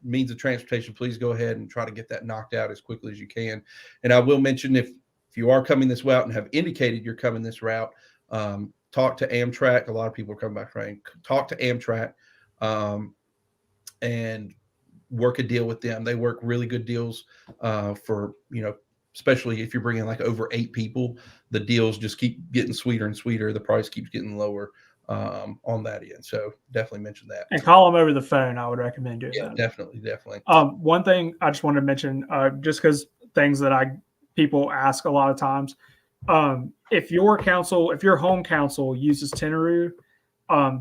means of transportation, please go ahead and try to get that knocked out as quickly as you can. And I will mention, if you are coming this route and have indicated you're coming this route, talk to Amtrak. A lot of people are coming by train. Talk to Amtrak and work a deal with them. They work really good deals for, especially if you're bringing like over 8 people, the deals just keep getting sweeter and sweeter. The price keeps getting lower on that end. So definitely mention that. And call them over the phone. I would recommend doing that. Definitely. One thing I just wanted to mention, just because things that people ask a lot of times, if your home council uses Tentaroo,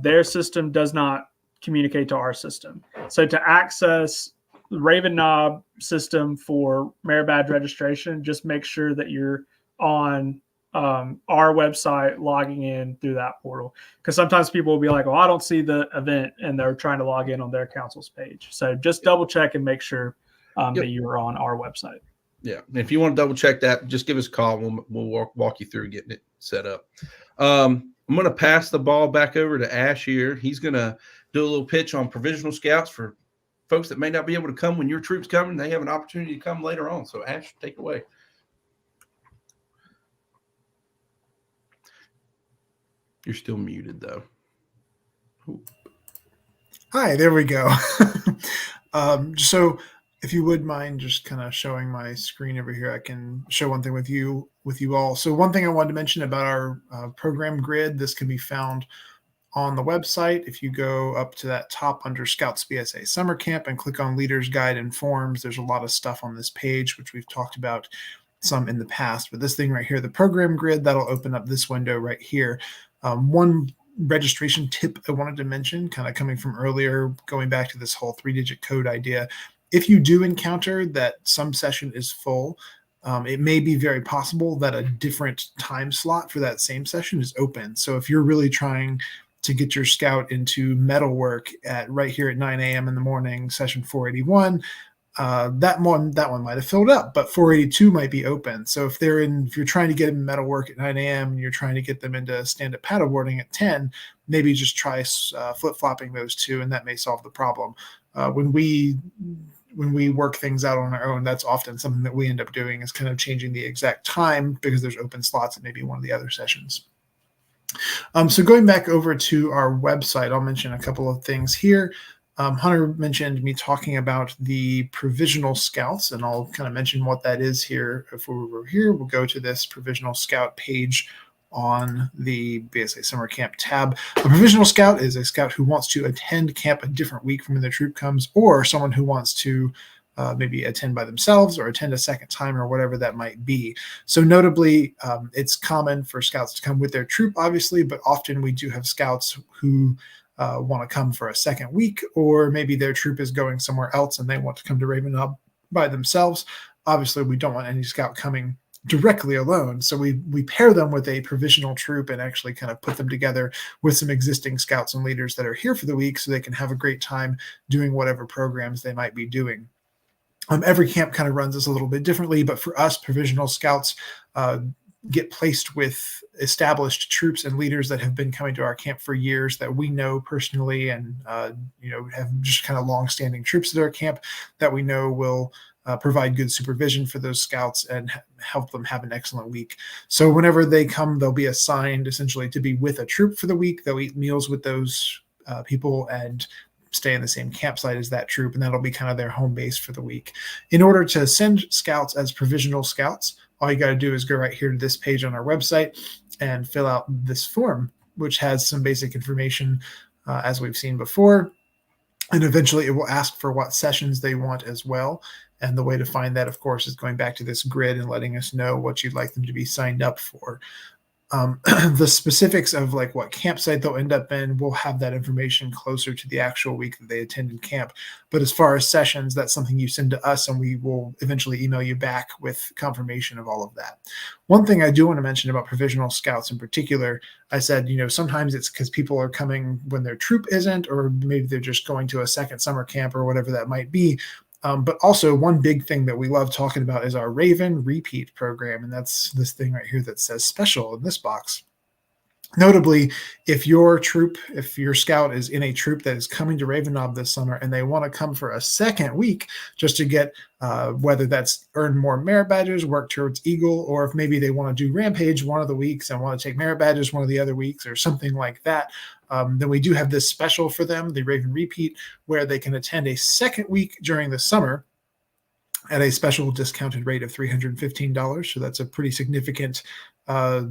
their system does not communicate to our system. So to access the Raven Knob system for merit badge registration, just make sure that you're on our website logging in through that portal, because sometimes people will be like, "Oh, I don't see the event," and they're trying to log in on their council's page. So just double check and make sure that you are on our website. Yeah, and if you want to double check that, just give us a call. We'll walk you through getting it set up. I'm going to pass the ball back over to Ash here. He's going to do a little pitch on Provisional Scouts for folks that may not be able to come when your troop's coming. They have an opportunity to come later on. So Ash, take it away. You're still muted though. Ooh. Hi, there we go. So if you would mind just kind of showing my screen over here, I can show one thing with you all. So one thing I wanted to mention about our program grid, this can be found on the website. If you go up to that top under Scouts BSA Summer Camp and click on Leaders Guide and Forms, there's a lot of stuff on this page, which we've talked about some in the past. But this thing right here, the program grid, that'll open up this window right here. One registration tip I wanted to mention, kind of coming from earlier, going back to this whole 3-digit code idea. If you do encounter that some session is full, it may be very possible that a different time slot for that same session is open. So if you're really trying to get your scout into metal work right here at 9 a.m. in the morning, session 481, that one might have filled up, but 482 might be open. So if you're trying to get them metal work at 9 a.m. and you're trying to get them into stand-up paddleboarding at 10, maybe just try flip-flopping those two, and that may solve the problem. When we work things out on our own, that's often something that we end up doing, is kind of changing the exact time because there's open slots at maybe one of the other sessions. So going back over to our website, I'll mention a couple of things here. Hunter mentioned me talking about the Provisional Scouts, and I'll kind of mention what that is here. If we were here, we'll go to this Provisional Scout page on the BSA Summer Camp tab. A Provisional Scout is a scout who wants to attend camp a different week from when their troop comes, or someone who wants to maybe attend by themselves or attend a second time or whatever that might be. So notably, it's common for scouts to come with their troop, obviously, but often we do have scouts who want to come for a second week, or maybe their troop is going somewhere else and they want to come to Raven Knob by themselves. Obviously, we don't want any scout coming directly alone. So we pair them with a provisional troop and actually kind of put them together with some existing scouts and leaders that are here for the week so they can have a great time doing whatever programs they might be doing. Every camp kind of runs this a little bit differently, but for us, Provisional Scouts get placed with established troops and leaders that have been coming to our camp for years that we know personally, and have just kind of long-standing troops at our camp that we know will provide good supervision for those scouts and help them have an excellent week. So whenever they come, they'll be assigned essentially to be with a troop for the week. They'll eat meals with those people and stay in the same campsite as that troop, and that'll be kind of their home base for the week. In order to send scouts as Provisional Scouts, all you got to do is go right here to this page on our website and fill out this form, which has some basic information as we've seen before. And eventually it will ask for what sessions they want as well. And the way to find that, of course, is going back to this grid and letting us know what you'd like them to be signed up for. The specifics of like what campsite they'll end up in, we'll have that information closer to the actual week that they attended camp. But as far as sessions, that's something you send to us, and we will eventually email you back with confirmation of all of that. One thing I do want to mention about Provisional Scouts in particular, I said, sometimes it's because people are coming when their troop isn't, or maybe they're just going to a second summer camp or whatever that might be. But also one big thing that we love talking about is our Raven Repeat program. And that's this thing right here that says special in this box. Notably, if your scout is in a troop that is coming to Raven Knob this summer and they want to come for a second week just to get whether that's earn more merit badges, work towards Eagle, or if maybe they want to do Rampage one of the weeks and want to take merit badges one of the other weeks or something like that, then we do have this special for them, the Raven Repeat, where they can attend a second week during the summer at a special discounted rate of $315. So that's a pretty significant, a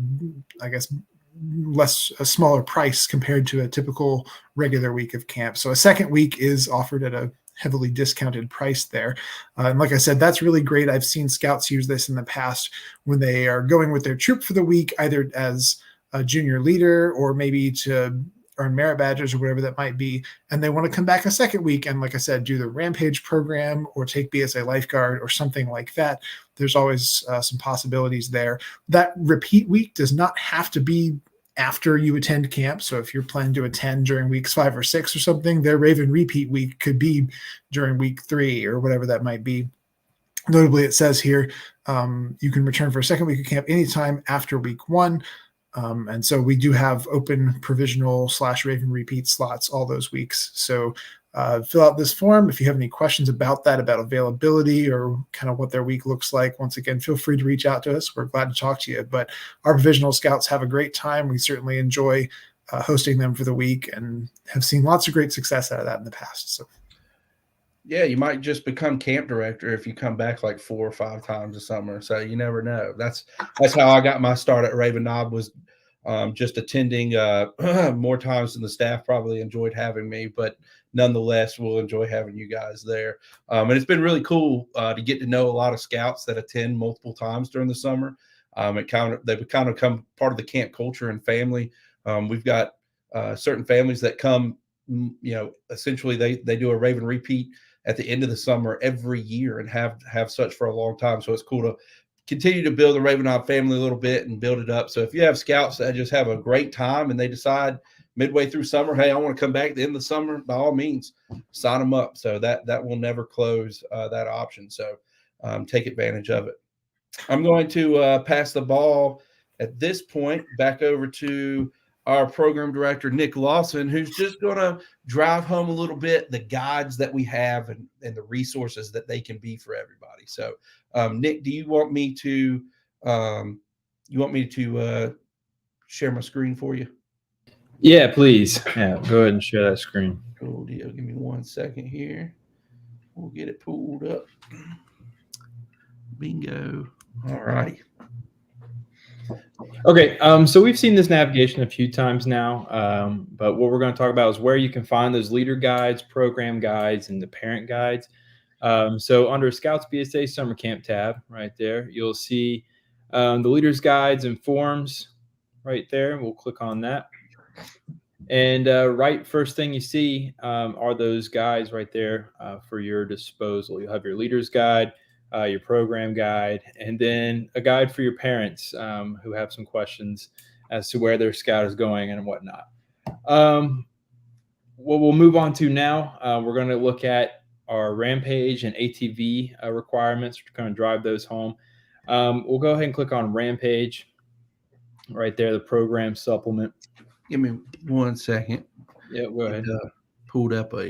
smaller price compared to a typical regular week of camp. So a second week is offered at a heavily discounted price there. And like I said, that's really great. I've seen scouts use this in the past when they are going with their troop for the week, either as a junior leader or maybe to earn merit badges or whatever that might be, and they want to come back a second week and, like I said, do the Rampage program or take BSA lifeguard or something like that, there's always some possibilities there. That repeat week does not have to be after you attend camp. So if you're planning to attend during weeks 5 or 6 or something, their Raven repeat week could be during week 3 or whatever that might be. Notably, it says here you can return for a second week of camp anytime after week 1. And so we do have open provisional / Raven repeat slots all those weeks. So fill out this form. If you have any questions about that, about availability or kind of what their week looks like, once again, feel free to reach out to us. We're glad to talk to you. But our provisional scouts have a great time. We certainly enjoy hosting them for the week and have seen lots of great success out of that in the past. So. Yeah, you might just become camp director if you come back like 4 or 5 times a summer. So you never know. That's how I got my start at Raven Knob, was just attending more times than the staff probably enjoyed having me, but nonetheless, we'll enjoy having you guys there. And it's been really cool to get to know a lot of scouts that attend multiple times during the summer. They've kind of become part of the camp culture and family. We've got certain families that come, essentially they do a Raven repeat at the end of the summer every year and have such for a long time. So it's cool to continue to build the Raven Knob family a little bit and build it up. So if you have scouts that just have a great time and they decide midway through summer, hey, I want to come back at the end of the summer, by all means, sign them up. So that will never close that option. So take advantage of it. I'm going to pass the ball at this point back over to our program director, Nick Lawson, who's just going to drive home a little bit the guides that we have and the resources that they can be for everybody. So, Nick, do you want me to share my screen for you? Yeah, please. Yeah, go ahead and share that screen. Cool deal. Give me 1 second here. We'll get it pulled up. Bingo. All righty. Okay, so we've seen this navigation a few times now, but what we're going to talk about is where you can find those leader guides, program guides, and the parent guides. So under Scouts BSA Summer Camp tab right there, you'll see the leaders guides and forms right there. We'll click on that. And right first thing you see are those guides right there for your disposal. You'll have your leaders guide, your program guide, and then a guide for your parents who have some questions as to where their scout is going and whatnot. What we'll move on to now, we're going to look at our Rampage and ATV requirements. We're going to drive those home. We'll go ahead and click on Rampage right there, the program supplement. Give me 1 second. Yeah, go ahead. Pulled up a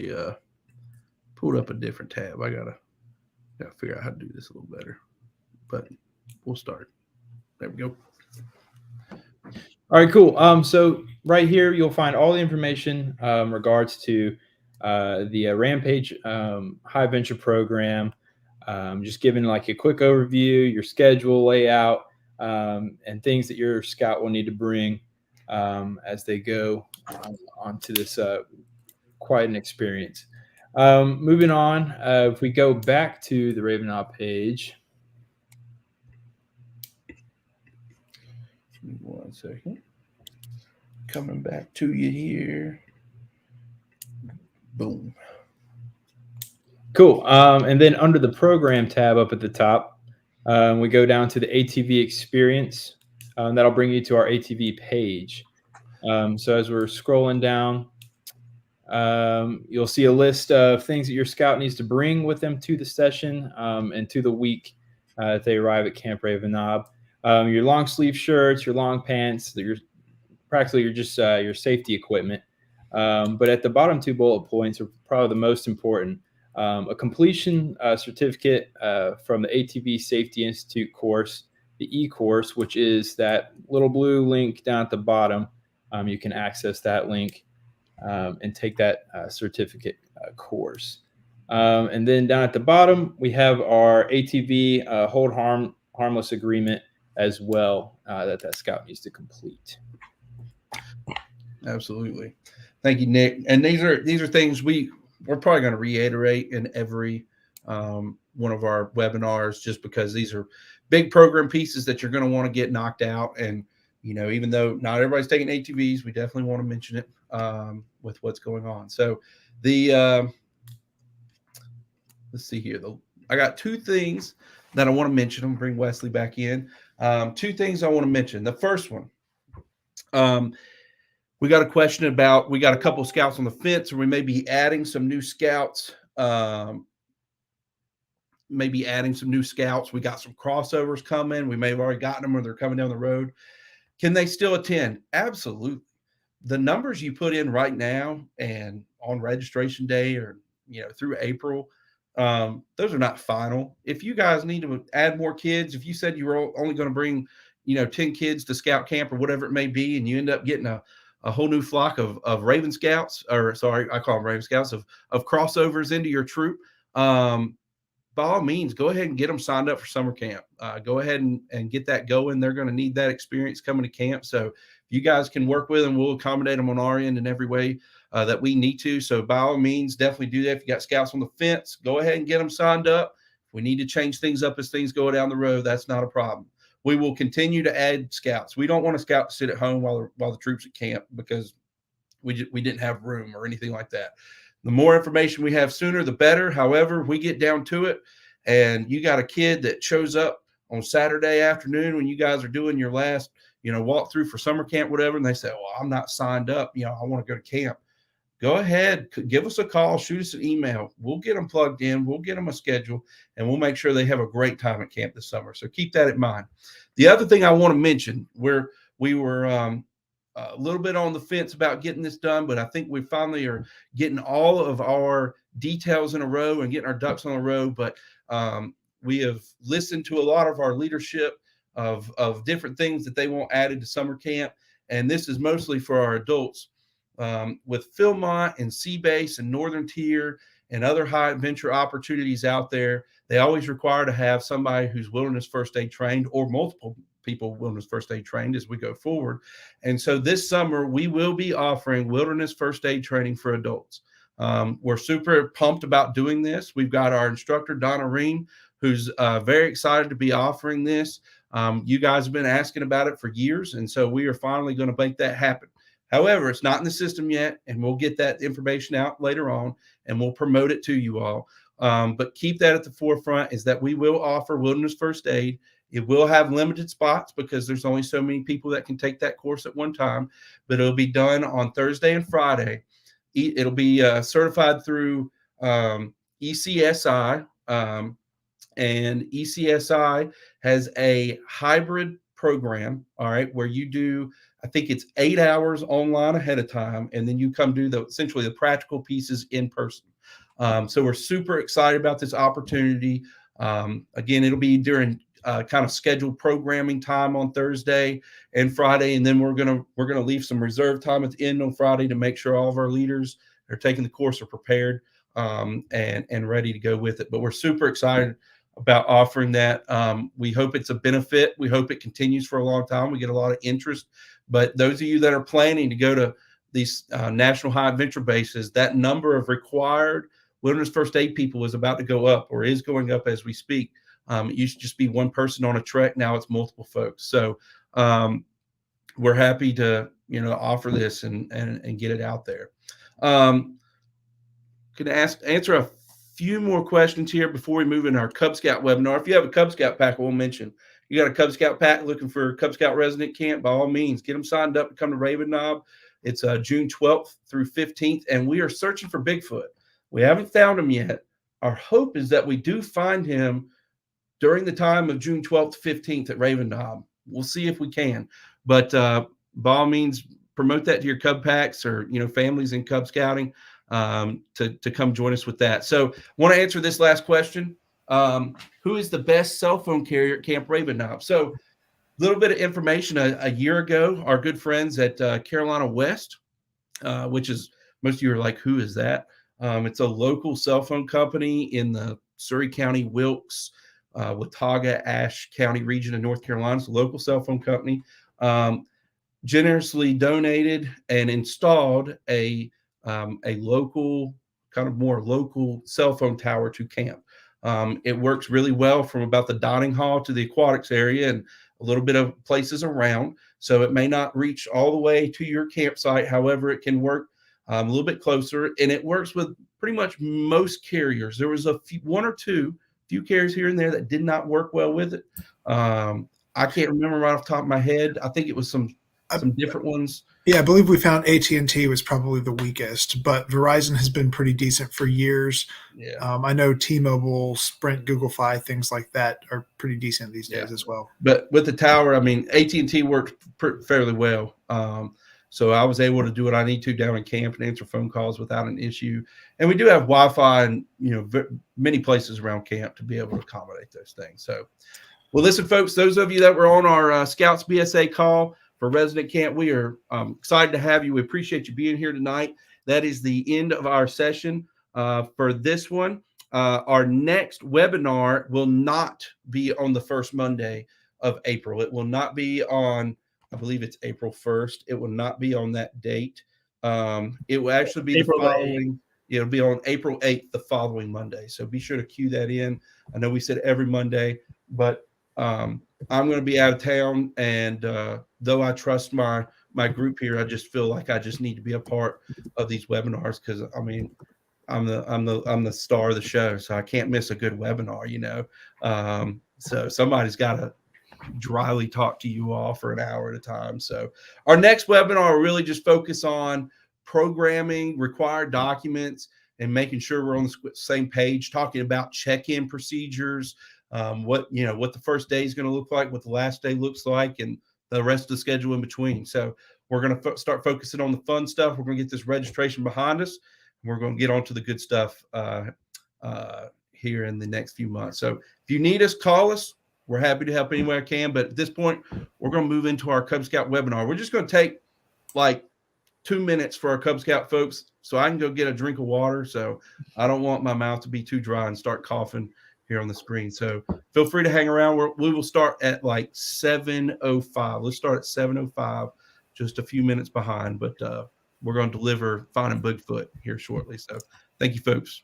different tab. I gotta figure out how to do this a little better, but we'll start. There we go. All right, cool. So right here, you'll find all the information regards to the Rampage High Venture program. Just giving like a quick overview, your schedule layout, and things that your scout will need to bring as they go onto this quite an experience. Moving on, if we go back to the Raven Knob page. 1 second. Coming back to you here. Boom. Cool. And then under the program tab up at the top, we go down to the ATV experience. That'll bring you to our ATV page. So as we're scrolling down, you'll see a list of things that your scout needs to bring with them to the session and to the week if they arrive at Camp Raven Knob. Your long sleeve shirts, your long pants, your safety equipment. But at the bottom 2 bullet points are probably the most important. A completion certificate from the ATV Safety Institute course, the e-course, which is that little blue link down at the bottom. You can access that link and take that certificate course. And then down at the bottom, we have our ATV hold harmless agreement as well that scout needs to complete. Absolutely. Thank you, Nick. And these are things we're probably going to reiterate in every one of our webinars, just because these are big program pieces that you're going to want to get knocked out. And even though not everybody's taking ATVs, we definitely want to mention it with what's going on. So let's see here. I got two things that I want to mention. I'm going to bring Wesley back in. Two things I want to mention. The first one, we got a question about, we got a couple of scouts on the fence, or we may be adding some new scouts. We got some crossovers coming. We may have already gotten them, or they're coming down the road. Can they still attend? Absolutely. The numbers you put in right now and on registration day, or through April, those are not final. If you guys need to add more kids, if you said you were only going to bring 10 kids to scout camp or whatever it may be, and you end up getting a whole new flock of Raven Scouts, or sorry, I call them Raven Scouts, of crossovers into your troop, by all means, go ahead and get them signed up for summer camp. Go ahead and get that going. They're going to need that experience coming to camp. So if you guys can work with them, we'll accommodate them on our end in every way that we need to. So by all means, definitely do that. If you got scouts on the fence, go ahead and get them signed up. If we need to change things up as things go down the road, that's not a problem. We will continue to add scouts. We don't want a scout to sit at home while the troops at camp, because we didn't have room or anything like that. The more information we have sooner, the better. However, we get down to it, and you got a kid that shows up on Saturday afternoon when you guys are doing your last, walk through for summer camp, whatever, and they say, well, I'm not signed up. I want to go to camp. Go ahead, give us a call, shoot us an email. We'll get them plugged in. We'll get them a schedule, and we'll make sure they have a great time at camp this summer. So keep that in mind. The other thing I want to mention, we were a little bit on the fence about getting this done, but I think we finally are getting all of our details in a row and getting our ducks on a row. But we have listened to a lot of our leadership of different things that they want added to summer camp. And this is mostly for our adults. With Philmont and Seabase and Northern Tier and other high adventure opportunities out there, they always require to have somebody who's wilderness first aid trained, or multiple people wilderness first aid trained as we go forward. And so this summer, we will be offering wilderness first aid training for adults. We're super pumped about doing this. We've got our instructor, Donna Ream, who's very excited to be offering this. You guys have been asking about it for years, and so we are finally going to make that happen. However, it's not in the system yet, and we'll get that information out later on, and we'll promote it to you all. But keep that at the forefront, is that we will offer wilderness first aid. It will have limited spots because there's only so many people that can take that course at one time, but it'll be done on Thursday and Friday. It'll be certified through ECSI, and ECSI has a hybrid program, all right, where you do, I think it's 8 hours online ahead of time, and then you come do essentially the practical pieces in person. So we're super excited about this opportunity. Again, it'll be during kind of scheduled programming time on Thursday and Friday, and then we're gonna leave some reserve time at the end on Friday to make sure all of our leaders that are taking the course are prepared and ready to go with it. But we're super excited about offering that. We hope it's a benefit. We hope it continues for a long time. We get a lot of interest. But those of you that are planning to go to these national high adventure bases, that number of required wilderness first aid people is about to go up, or is going up as we speak. It used to just be one person on a trek. Now it's multiple folks. So we're happy to offer this and get it out there. Can answer a few more questions here before we move into our Cub Scout webinar. If you have a Cub Scout pack, I will mention, you got a Cub Scout pack looking for Cub Scout resident camp, by all means, get them signed up to come to Raven Knob. It's June 12th through 15th, and we are searching for Bigfoot. We haven't found him yet. Our hope is that we do find him during the time of June 12th to 15th at Raven Knob. We'll see if we can. But by all means, promote that to your Cub packs or families in Cub Scouting to come join us with that. So I want to answer this last question. Who is the best cell phone carrier at Camp Raven Knob? So a little bit of information. A year ago, our good friends at Carolina West, which is, most of you are like, who is that? It's a local cell phone company in the Surrey County, Wilkes, Watauga, Ashe County region of North Carolina. It's a local cell phone company. Generously donated and installed a local, kind of more local cell phone tower to camp. It works really well from about the dining hall to the aquatics area, and a little bit of places around. So it may not reach all the way to your campsite. However, it can work a little bit closer, and it works with pretty much most carriers. There was one or two few carriers here and there that did not work well with it. I can't remember right off the top of my head. I think it was some different ones. Yeah, I believe we found AT&T was probably the weakest, but Verizon has been pretty decent for years. Yeah. I know T-Mobile, Sprint, Google Fi, things like that are pretty decent these days as well. But with the tower, I mean, AT&T worked fairly well. So I was able to do what I need to down in camp and answer phone calls without an issue. And we do have Wi-Fi in, many places around camp to be able to accommodate those things. So, well, listen, folks, those of you that were on our Scouts BSA call for Resident Camp, we are excited to have you. We appreciate you being here tonight. That is the end of our session for this one. Our next webinar will not be on the first Monday of April. It will not be on, I believe it's April 1st. It will not be on that date. It will actually be April the following. It'll be on April 8th, the following Monday. So be sure to cue that in. I know we said every Monday, but I'm going to be out of town, and though I trust my group here, I just feel like I just need to be a part of these webinars because I mean, I'm the star of the show, so I can't miss a good webinar, So somebody's got to dryly talk to you all for an hour at a time. So our next webinar will really just focus on programming, required documents, and making sure we're on the same page, talking about check-in procedures, what the first day is going to look like, what the last day looks like, and the rest of the schedule in between. So we're going to start focusing on the fun stuff. We're going to get this registration behind us. We're going to get on to the good stuff here in the next few months. So if you need us, call us. We're happy to help any way I can. But at this point, we're going to move into our Cub Scout webinar. We're just going to take like 2 minutes for our Cub Scout folks so I can go get a drink of water. So I don't want my mouth to be too dry and start coughing here on the screen. So feel free to hang around. We will start at like 7:05. Let's start at 7:05, just a few minutes behind. But we're going to deliver Finding Bigfoot here shortly. So thank you, folks.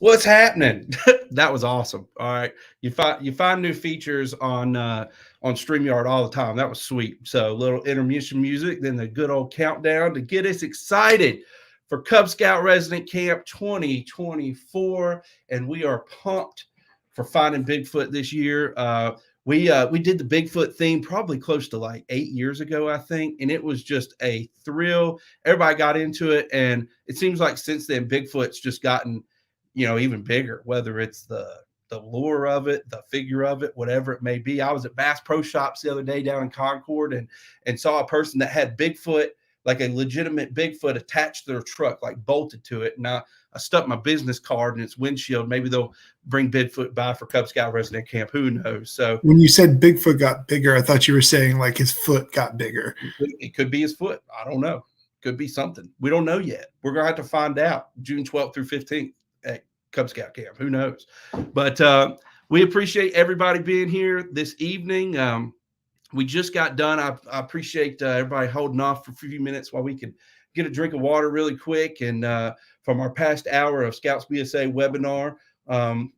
What's happening? That was awesome. All right. You find new features on StreamYard all the time. That was sweet. So a little intermission music, then the good old countdown to get us excited for Cub Scout Resident Camp 2024. And we are pumped for finding Bigfoot this year. We did the Bigfoot theme probably close to like 8 years ago, I think, and it was just a thrill. Everybody got into it, and it seems like since then Bigfoot's just gotten, even bigger. Whether it's the lure of it, the figure of it, whatever it may be. I was at Bass Pro Shops the other day down in Concord and saw a person that had Bigfoot, like a legitimate Bigfoot, attached to their truck, like bolted to it. And I stuck my business card in its windshield. Maybe they'll bring Bigfoot by for Cub Scout Resident Camp. Who knows? So when you said Bigfoot got bigger, I thought you were saying like his foot got bigger. It could be his foot. I don't know. Could be something. We don't know yet. We're going to have to find out June 12th through 15th at Cub Scout Camp. Who knows? But we appreciate everybody being here this evening. We just got done. I appreciate everybody holding off for a few minutes while we can get a drink of water really quick. And from our past hour of Scouts BSA webinar,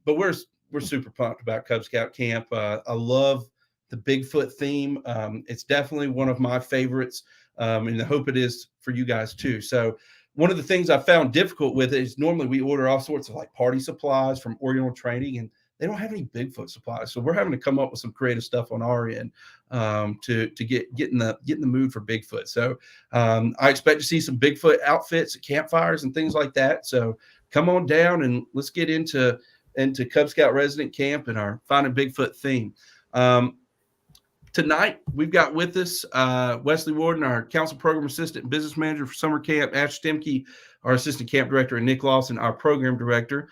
but we're super pumped about Cub Scout Camp. I love the Bigfoot theme. It's definitely one of my favorites, and I hope it is for you guys too. So one of the things I found difficult with it is normally we order all sorts of like party supplies from Oriental Trading, and they don't have any Bigfoot supplies. So we're having to come up with some creative stuff on our end to get in the mood for Bigfoot. So I expect to see some Bigfoot outfits at campfires and things like that. So come on down and let's get into Cub Scout Resident Camp and our Finding Bigfoot theme. Tonight, we've got with us Wesley Warden, our Council Program Assistant and Business Manager for Summer Camp, Ash Stemke, our Assistant Camp Director, and Nick Lawson, our Program Director.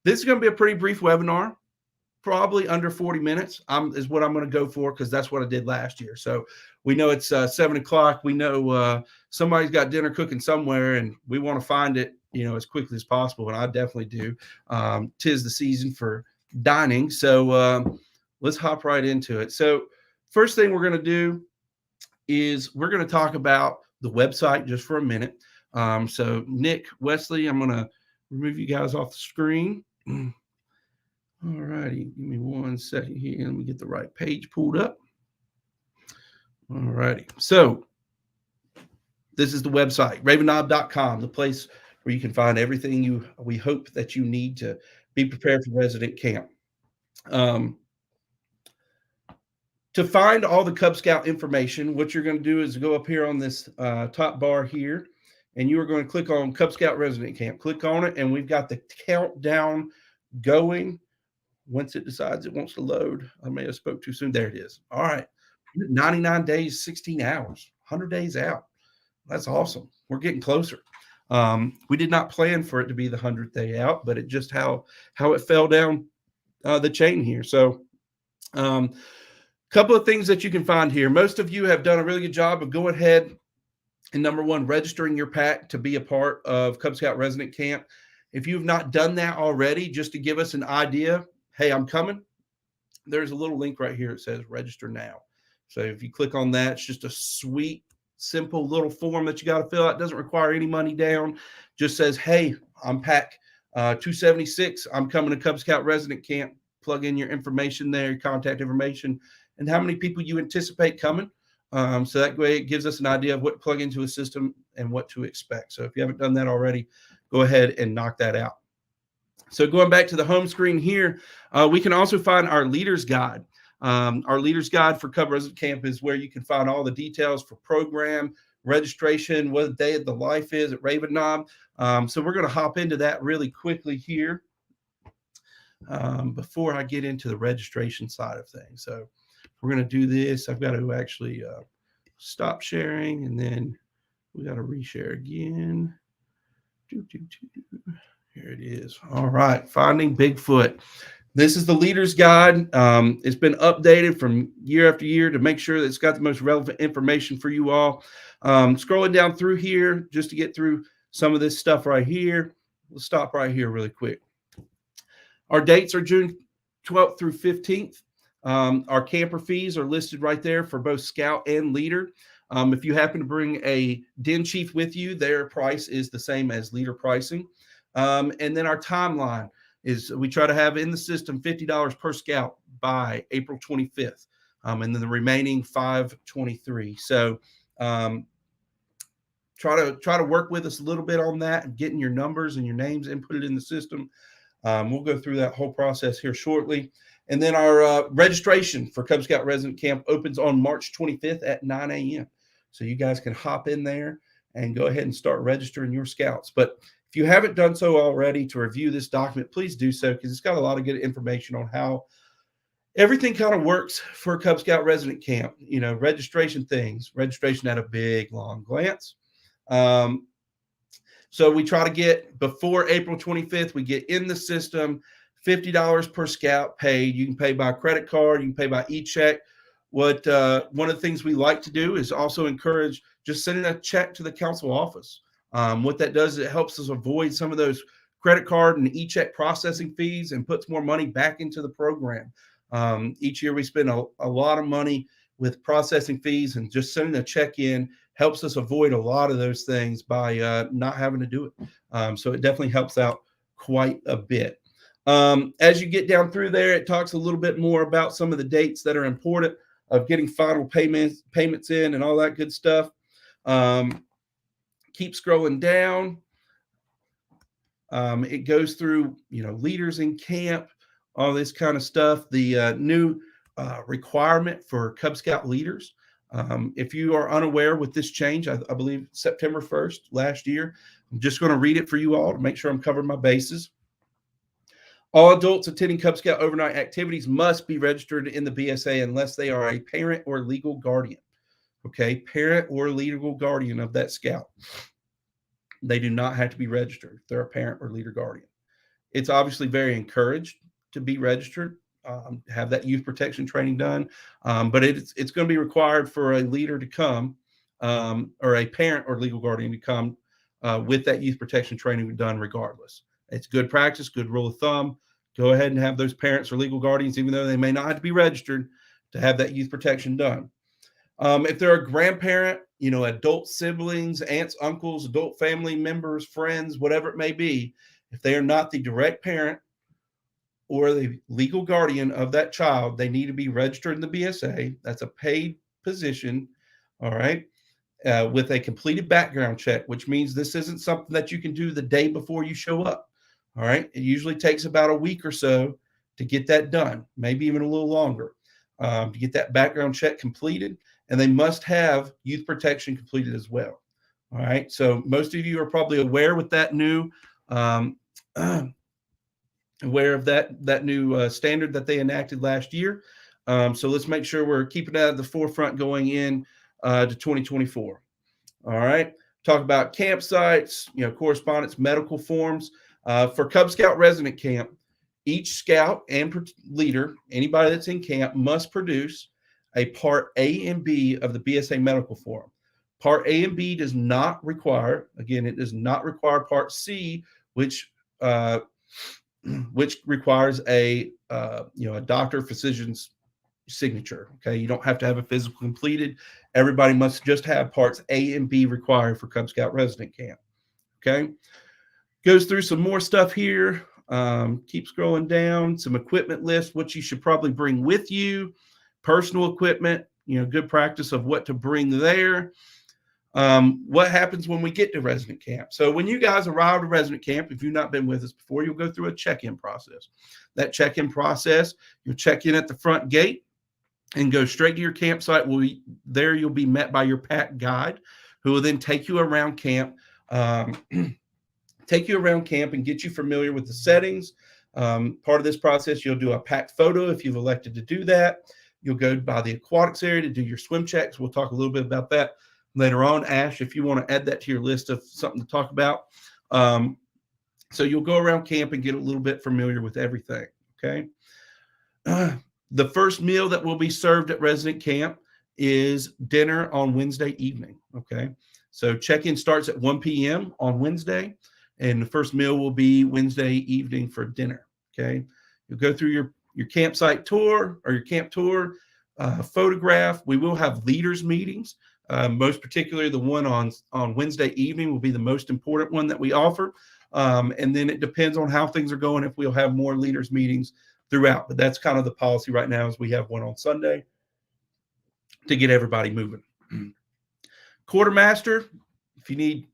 This is going to be a pretty brief webinar, probably under 40 minutes is what I'm going to go for because that's what I did last year. So we know it's 7 o'clock. We know somebody's got dinner cooking somewhere, and we want to find it, as quickly as possible, and I definitely do. 'Tis the season for dining, so let's hop right into it. So first thing we're going to do is we're going to talk about the website just for a minute. So Nick, Wesley, I'm going to remove you guys off the screen. All righty. Give me 1 second here. Let me get the right page pulled up. All righty. So this is the website, ravenknob.com, the place where you can find everything we hope that you need to be prepared for resident camp. To find all the Cub Scout information, what you're going to do is go up here on this top bar here, and you are going to click on Cub Scout Resident Camp. Click on it, and we've got the countdown going. Once it decides it wants to load, I may have spoke too soon. There it is. All right. 99 days, 16 hours, 100 days out. That's awesome. We're getting closer. We did not plan for it to be the 100th day out, but it just how it fell down the chain here. So couple of things that you can find here. Most of you have done a really good job of going ahead and, number one, registering your pack to be a part of Cub Scout Resident Camp. If you've not done that already, just to give us an idea, hey, I'm coming, there's a little link right here. It says register now. So if you click on that, it's just a sweet, simple little form that you got to fill out. It doesn't require any money down. Just says, hey, I'm pack 276. I'm coming to Cub Scout Resident Camp. Plug in your information there, your contact information, and how many people you anticipate coming. So that way it gives us an idea of what to plug into a system and what to expect. So if you haven't done that already, go ahead and knock that out. So going back to the home screen here, we can also find our Leader's Guide. Our Leader's Guide for Cub Resident Camp is where you can find all the details for program, registration, what day of the life is at Raven Knob. So we're going to hop into that really quickly here before I get into the registration side of things. So we're going to do this. I've got to actually stop sharing, and then we got to reshare again. Here it is. All right. Finding Bigfoot. This is the Leader's Guide. It's been updated from year after year to make sure that it's got the most relevant information for you all. Scrolling down through here just to get through some of this stuff right here. We'll stop right here really quick. Our dates are June 12th through 15th. Our camper fees are listed right there for both Scout and Leader. If you happen to bring a den chief with you, their price is the same as Leader pricing. And then our timeline is we try to have in the system $50 per scout by April 25th, and then the remaining 5/23. So try to work with us a little bit on that and getting your numbers and your names inputted in the system. We'll go through that whole process here shortly. And then our registration for Cub Scout Resident Camp opens on March 25th at 9 a.m. So you guys can hop in there and go ahead and start registering your scouts. But if you haven't done so already to review this document, please do so, because it's got a lot of good information on how everything kind of works for Cub Scout Resident Camp. You know, registration things, registration at a big, long glance. So we try to get before April 25th, we get in the system, $50 per scout paid. You can pay by credit card, you can pay by e-check. What one of the things we like to do is also encourage just sending a check to the council office. What that does is it helps us avoid some of those credit card and e-check processing fees and puts more money back into the program. Each year we spend a lot of money with processing fees, and just sending a check in helps us avoid a lot of those things by not having to do it. So it definitely helps out quite a bit. As you get down through there, it talks a little bit more about some of the dates that are important of getting final payments in and all that good stuff. Keep scrolling down. It goes through, you know, leaders in camp, all this kind of stuff. The new requirement for Cub Scout leaders. If you are unaware with this change, I believe September 1st last year, I'm just going to read it for you all to make sure I'm covering my bases. All adults attending Cub Scout overnight activities must be registered in the BSA unless they are a parent or legal guardian. Okay, parent or legal guardian of that scout. They do not have to be registered if they're a parent or leader guardian. It's obviously very encouraged to be registered, have that youth protection training done, but it's going to be required for a leader to come, or a parent or legal guardian to come with that youth protection training done regardless. It's good practice, good rule of thumb. Go ahead and have those parents or legal guardians, even though they may not have to be registered, to have that youth protection done. If they're a grandparent, you know, adult siblings, aunts, uncles, adult family members, friends, whatever it may be, if they are not the direct parent or the legal guardian of that child, they need to be registered in the BSA. That's a paid position, all right, with a completed background check, which means this isn't something that you can do the day before you show up, all right? It usually takes about a week or so to get that done, maybe even a little longer, to get that background check completed. And they must have youth protection completed as well. All right. So most of you are probably aware with that new, aware of that new standard that they enacted last year. So let's make sure we're keeping that at the forefront going in to 2024. All right. Talk about campsites, you know, correspondence, medical forms. For Cub Scout Resident Camp, each scout and leader, anybody that's in camp, must produce a Part A and B of the BSA medical form. Part A and B does not require, again, it does not require Part C, which requires a doctor, physician's signature. Okay, you don't have to have a physical completed. Everybody must just have Parts A and B required for Cub Scout Resident Camp. Okay, goes through some more stuff here. Keep scrolling down. Some equipment list, what you should probably bring with you. Personal equipment, you know, good practice of what to bring there. What happens when we get to resident camp? So when you guys arrive to resident camp, if you've not been with us before, you'll go through a check-in process. That check-in process, you'll check in at the front gate and go straight to your campsite. There you'll be met by your pack guide, who will then take you around camp, and get you familiar with the settings. Part of this process, you'll do a pack photo if you've elected to do that. You'll go by the aquatics area to do your swim checks. We'll talk a little bit about that later on. Ash, if you want to add that to your list of something to talk about. So you'll go around camp and get a little bit familiar with everything, okay? The first meal that will be served at resident camp is dinner on Wednesday evening, okay? So check-in starts at 1 p.m. on Wednesday, and the first meal will be Wednesday evening for dinner, okay? You'll go through your campsite tour or your camp tour, photograph. We will have leaders meetings. Most particularly the one on Wednesday evening will be the most important one that we offer. And then it depends on how things are going, if we'll have more leaders meetings throughout. But that's kind of the policy right now, is we have one on Sunday to get everybody moving. Quartermaster, if you need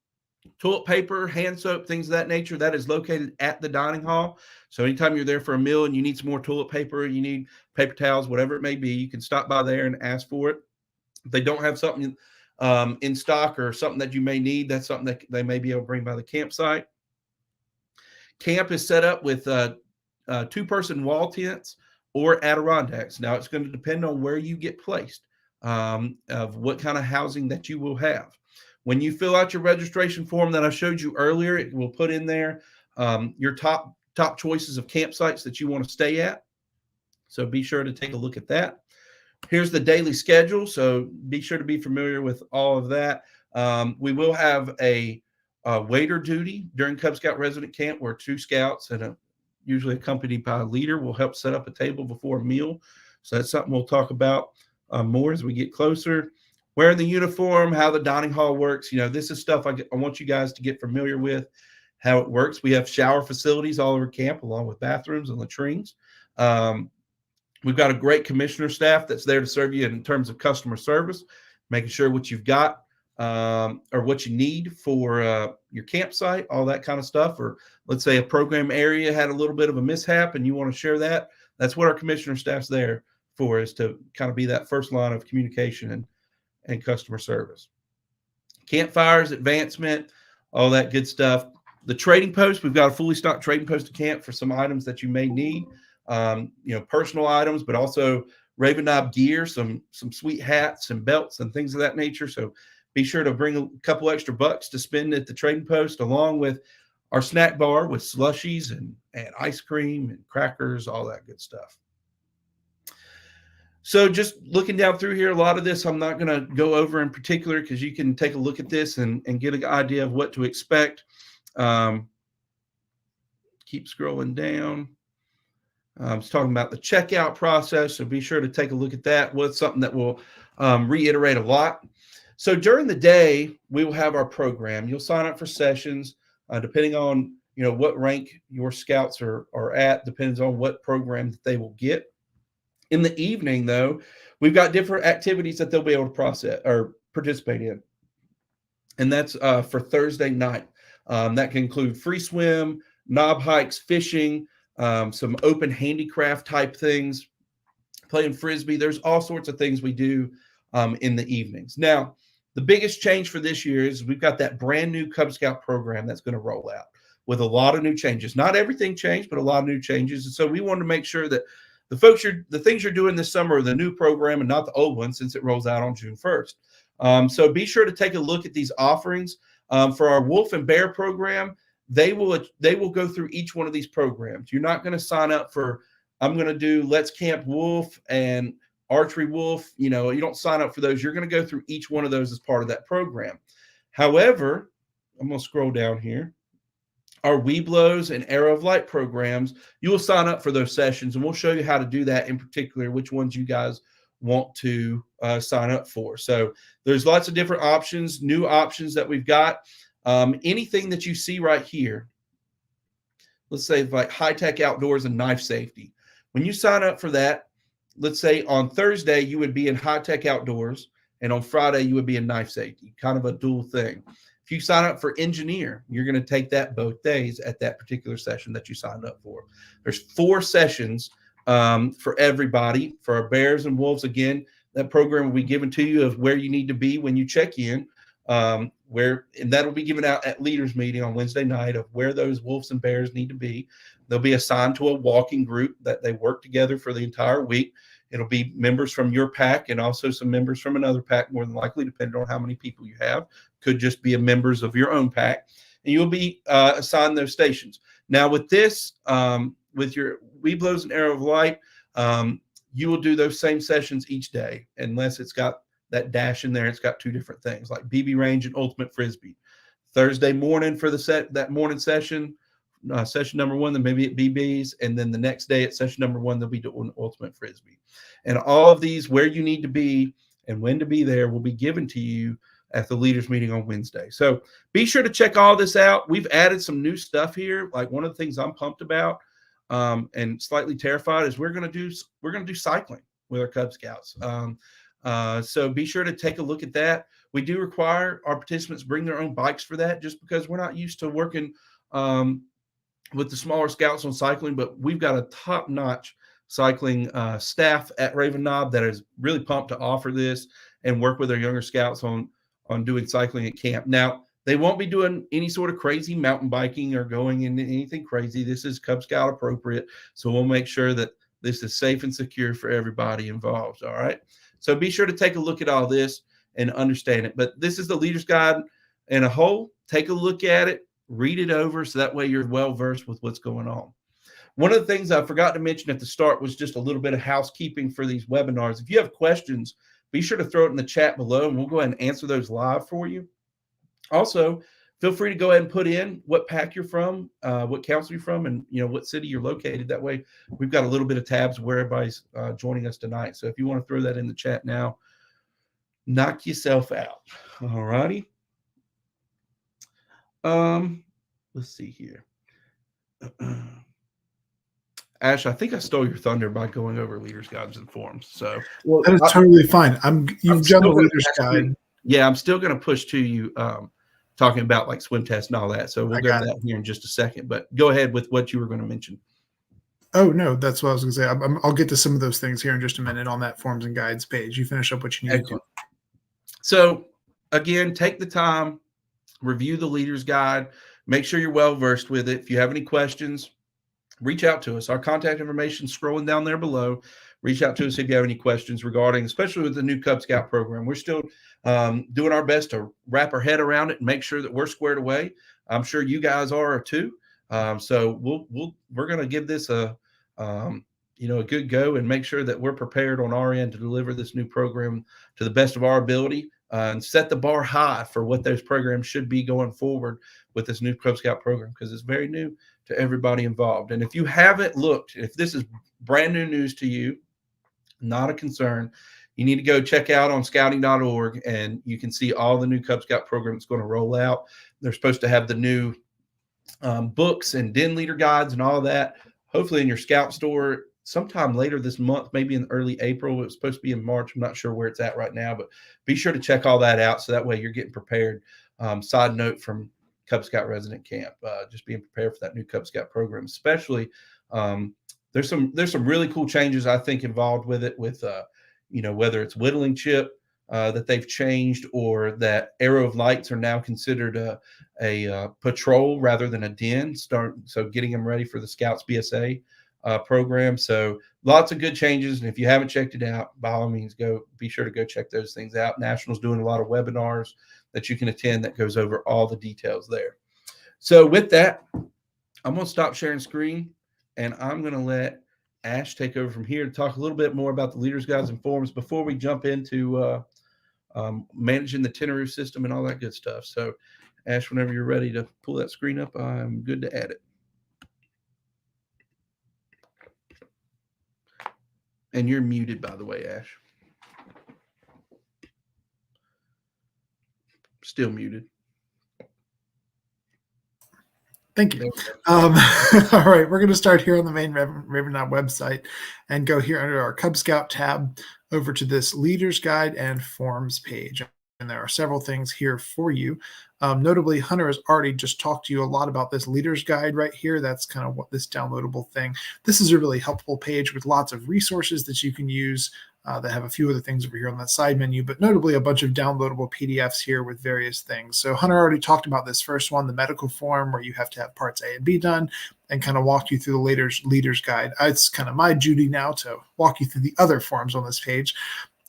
toilet paper, hand soap, things of that nature, that is located at the dining hall. So anytime you're there for a meal and you need some more toilet paper, you need paper towels, whatever it may be, you can stop by there and ask for it. If they don't have something in stock or something that you may need, that's something that they may be able to bring by the campsite. Camp is set up with 2-person wall tents or Adirondacks. Now, it's going to depend on where you get placed, of what kind of housing that you will have. When you fill out your registration form that I showed you earlier, it will put in there your top choices of campsites that you want to stay at. So be sure to take a look at that. Here's the daily schedule, so be sure to be familiar with all of that. We will have a waiter duty during Cub Scout resident camp, where 2 scouts and usually accompanied by a leader will help set up a table before a meal. So that's something we'll talk about more as we get closer. Wearing the uniform, how the dining hall works. This is stuff I want you guys to get familiar with, how it works. We have shower facilities all over camp, along with bathrooms and latrines. We've got a great commissioner staff that's there to serve you in terms of customer service, making sure what you've got or what you need for your campsite, all that kind of stuff. Or let's say a program area had a little bit of a mishap and you want to share that. That's what our commissioner staff's there for, is to kind of be that first line of communication and customer service. Campfires, advancement, all that good stuff. The trading post, we've got a fully stocked trading post at camp for some items that you may need. Personal items, but also Raven Knob gear, some sweet hats and belts and things of that nature. So be sure to bring a couple extra bucks to spend at the trading post, along with our snack bar with slushies and ice cream and crackers, all that good stuff. So just looking down through here, a lot of this I'm not going to go over in particular, because you can take a look at this and get an idea of what to expect. Keep scrolling down. It's talking about the checkout process, so be sure to take a look at that. What's something that we'll reiterate a lot. So during the day, we will have our program. You'll sign up for sessions, depending on what rank your scouts are at, depends on what program that they will get. In the evening, though, we've got different activities that they'll be able to participate in, and that's for Thursday night. That can include free swim, knob hikes, fishing, some open handicraft type things, playing Frisbee. There's all sorts of things we do in the evenings. Now, the biggest change for this year is we've got that brand new Cub Scout program that's going to roll out with a lot of new changes. Not everything changed, but a lot of new changes. And so we wanted to make sure that the things you're doing this summer are the new program and not the old one, since it rolls out on June 1st. So be sure to take a look at these offerings. For our Wolf and Bear program, they will go through each one of these programs. You're not going to sign up for, I'm going to do Let's Camp Wolf and Archery Wolf. You don't sign up for those. You're going to go through each one of those as part of that program. However, I'm going to scroll down here. Our Weeblos and Arrow of Light programs, you will sign up for those sessions, and we'll show you how to do that in particular, which ones you guys want to sign up for. So there's lots of different options, new options that we've got. Anything that you see right here, let's say like high-tech outdoors and knife safety. When you sign up for that, let's say on Thursday, you would be in high-tech outdoors, and on Friday, you would be in knife safety, kind of a dual thing. If you sign up for engineer, you're going to take that both days at that particular session that you signed up for. There's 4 sessions for everybody. For our bears and wolves, again, that program will be given to you of where you need to be when you check in, and that'll be given out at leaders meeting on Wednesday night, of where those wolves and bears need to be. They'll be assigned to a walking group that they work together for the entire week. It'll be members from your pack and also some members from another pack, more than likely, depending on how many people you have. Could just be members of your own pack, and you'll be assigned those stations. Now, with this, with your Weeblos and Arrow of Light, you will do those same sessions each day, unless it's got that dash in there. It's got 2 different things, like BB range and ultimate Frisbee. Thursday morning for that morning session, session number 1, then maybe at BBs, and then the next day at session number 1, they'll be doing ultimate Frisbee. And all of these, where you need to be and when to be there, will be given to you at the leaders meeting on Wednesday. So be sure to check all this out. We've added some new stuff here. Like one of the things I'm pumped about and slightly terrified is we're going to do cycling with our Cub Scouts. So be sure to take a look at that. We do require our participants bring their own bikes for that, just because we're not used to working with the smaller scouts on cycling, but we've got a top-notch cycling staff at Raven Knob that is really pumped to offer this and work with our younger scouts on doing cycling at camp. Now, they won't be doing any sort of crazy mountain biking or going into anything crazy. This is Cub Scout appropriate, so we'll make sure that this is safe and secure for everybody involved, all right? So be sure to take a look at all this and understand it. But this is the Leader's Guide in a whole. Take a look at it, read it over, so that way you're well-versed with what's going on. One of the things I forgot to mention at the start was just a little bit of housekeeping for these webinars. If you have questions, be sure to throw it in the chat below, and we'll go ahead and answer those live for you. Also, feel free to go ahead and put in what pack you're from, what council you're from, and what city you're located. That way, we've got a little bit of tabs where everybody's joining us tonight. So if you want to throw that in the chat now, knock yourself out. All righty. Let's see here. Ash, I think I stole your thunder by going over Leaders Guides and Forms. So that is totally fine. You've done the Leaders Guide. Yeah, I'm still going to push to you talking about like swim tests and all that. So we'll go to that here in just a second. But go ahead with what you were going to mention. Oh, no, that's what I was going to say. I'll get to some of those things here in just a minute on that Forms and Guides page. You finish up what you need to. So, again, take the time, review the Leader's Guide, make sure you're well-versed with it. If you have any questions, reach out to us. Our contact information is scrolling down there below. Reach out to us if you have any questions regarding, especially with the new Cub Scout program. We're still doing our best to wrap our head around it and make sure that we're squared away. I'm sure you guys are too. So we're going to give this a good go and make sure that we're prepared on our end to deliver this new program to the best of our ability and set the bar high for what those programs should be going forward with this new Cub Scout program, because it's very new to everybody involved. And if you haven't looked, if this is brand new news to you, not a concern, you need to go check out on scouting.org, and you can see all the new Cub Scout program that's going to roll out. They're supposed to have the new books and den leader guides and all that, hopefully in your scout store sometime later this month, maybe in early April. It was supposed to be in March. I'm not sure where it's at right now, but be sure to check all that out so that way you're getting prepared. Side note from Cub Scout Resident Camp, just being prepared for that new Cub Scout program, especially there's some really cool changes I think involved with it, with whether it's whittling chip that they've changed, or that arrow of lights are now considered a patrol rather than a den. So getting them ready for the Scouts BSA program. So lots of good changes. And if you haven't checked it out, by all means, be sure to go check those things out. National's doing a lot of webinars that you can attend that goes over all the details there. So with that, I'm going to stop sharing screen, and I'm going to let Ash take over from here to talk a little bit more about the Leaders Guides and Forms before we jump into managing the Tentaroo system and all that good stuff. So Ash, whenever you're ready to pull that screen up, I'm good to add it. And you're muted, by the way, Ash. Still muted. Thank you. All right, we're going to start here on the main Raven Knob website and go here under our Cub Scout tab over to this Leaders Guide and Forms page. And there are several things here for you. Notably, Hunter has already just talked to you a lot about this Leaders Guide right here. That's kind of what this downloadable thing. This is a really helpful page with lots of resources that you can use that have a few other things over here on that side menu, but notably a bunch of downloadable PDFs here with various things. So Hunter already talked about this first one, the medical form, where you have to have parts A and B done, and kind of walk you through the Leaders Guide. It's kind of my duty now to walk you through the other forms on this page.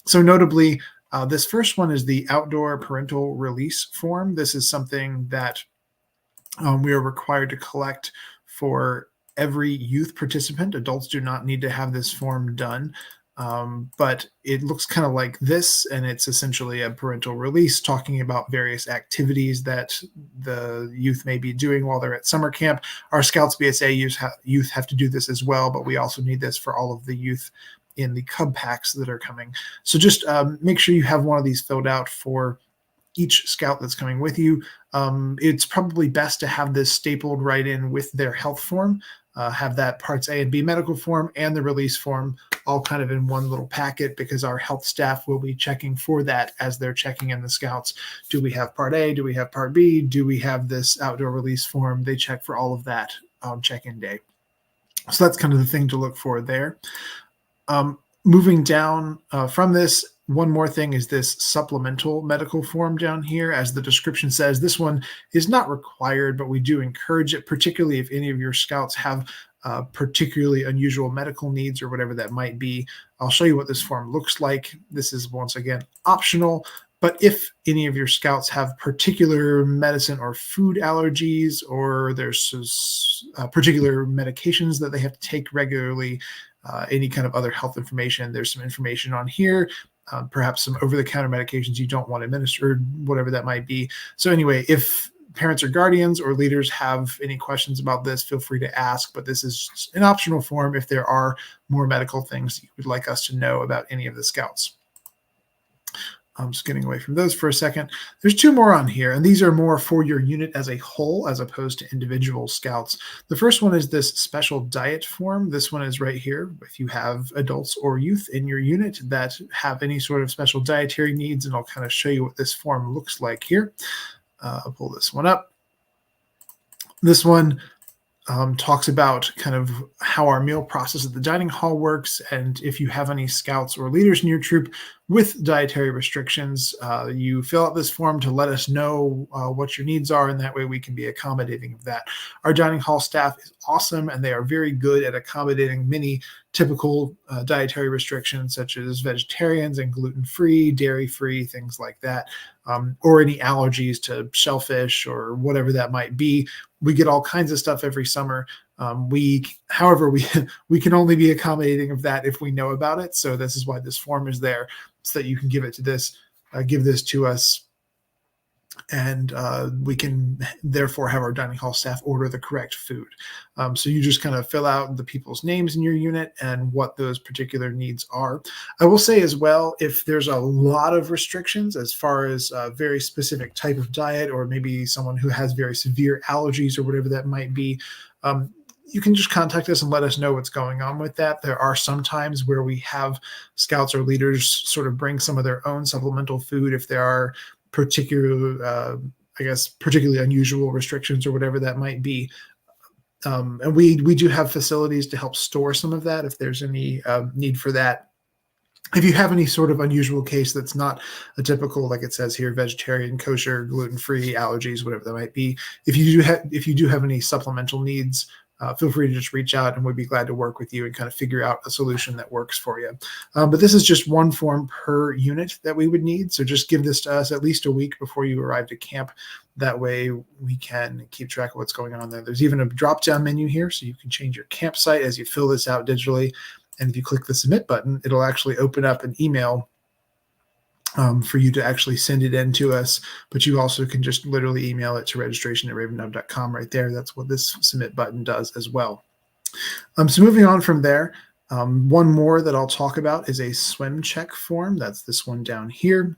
So notably, this first one is the outdoor parental release form. This is something that we are required to collect for every youth participant. Adults do not need to have this form done. But it looks kind of like this, and it's essentially a parental release talking about various activities that the youth may be doing while they're at summer camp. Our Scouts BSA youth have to do this as well, but we also need this for all of the youth in the Cub packs that are coming. So just make sure you have one of these filled out for each scout that's coming with you. It's probably best to have this stapled right in with their health form. Have that parts A and B medical form and the release form all kind of in one little packet, because our health staff will be checking for that as they're checking in the scouts. Do we have part A? Do we have part B? Do we have this outdoor release form? They check for all of that on check-in day. So that's kind of the thing to look for there. Moving down from this, one more thing is this supplemental medical form down here. As the description says, this one is not required, but we do encourage it, particularly if any of your scouts have particularly unusual medical needs or whatever that might be. I'll show you what this form looks like. This is, once again, optional, but if any of your scouts have particular medicine or food allergies, or there's particular medications that they have to take regularly, any kind of other health information, there's some information on here. Perhaps some over-the-counter medications you don't want administered, whatever that might be. So anyway, if parents or guardians or leaders have any questions about this, feel free to ask, but this is an optional form if there are more medical things you would like us to know about any of the scouts. I'm just getting away from those for a second. There's two more on here, and these are more for your unit as a whole as opposed to individual scouts. The first one is this special diet form. This one is right here. If you have adults or youth in your unit that have any sort of special dietary needs, and I'll kind of show you what this form looks like here. I'll pull this one up. This one talks about kind of how our meal process at the dining hall works, and if you have any scouts or leaders in your troop with dietary restrictions, you fill out this form to let us know what your needs are, and that way we can be accommodating of that. Our dining hall staff is awesome, and they are very good at accommodating many typical dietary restrictions, such as vegetarians and gluten-free, dairy-free, things like that, or any allergies to shellfish or whatever that might be. We get all kinds of stuff every summer. However, we can only be accommodating of that if we know about it. So this is why this form is there, so that you can give this to us, and we can therefore have our dining hall staff order the correct food. So you just kind of fill out the people's names in your unit and what those particular needs are. I will say as well, if there's a lot of restrictions as far as a very specific type of diet, or maybe someone who has very severe allergies or whatever that might be, you can just contact us and let us know what's going on with that. There are some times where we have scouts or leaders sort of bring some of their own supplemental food if there are particularly unusual restrictions or whatever that might be. And we do have facilities to help store some of that if there's any need for that. If you have any sort of unusual case that's not a typical, like it says here, vegetarian, kosher, gluten-free, allergies, whatever that might be, if you do have any supplemental needs, feel free to just reach out, and we'd be glad to work with you and kind of figure out a solution that works for you. But this is just one form per unit that we would need. So just give this to us at least a week before you arrive to camp. That way we can keep track of what's going on there. There's even a drop-down menu here, so you can change your campsite as you fill this out digitally. And if you click the submit button, it'll actually open up an email for you to actually send it in to us, but you also can just literally email it to registration@ravendove.com right there. That's what this submit button does as well. So moving on from there, one more that I'll talk about is a swim check form. That's this one down here.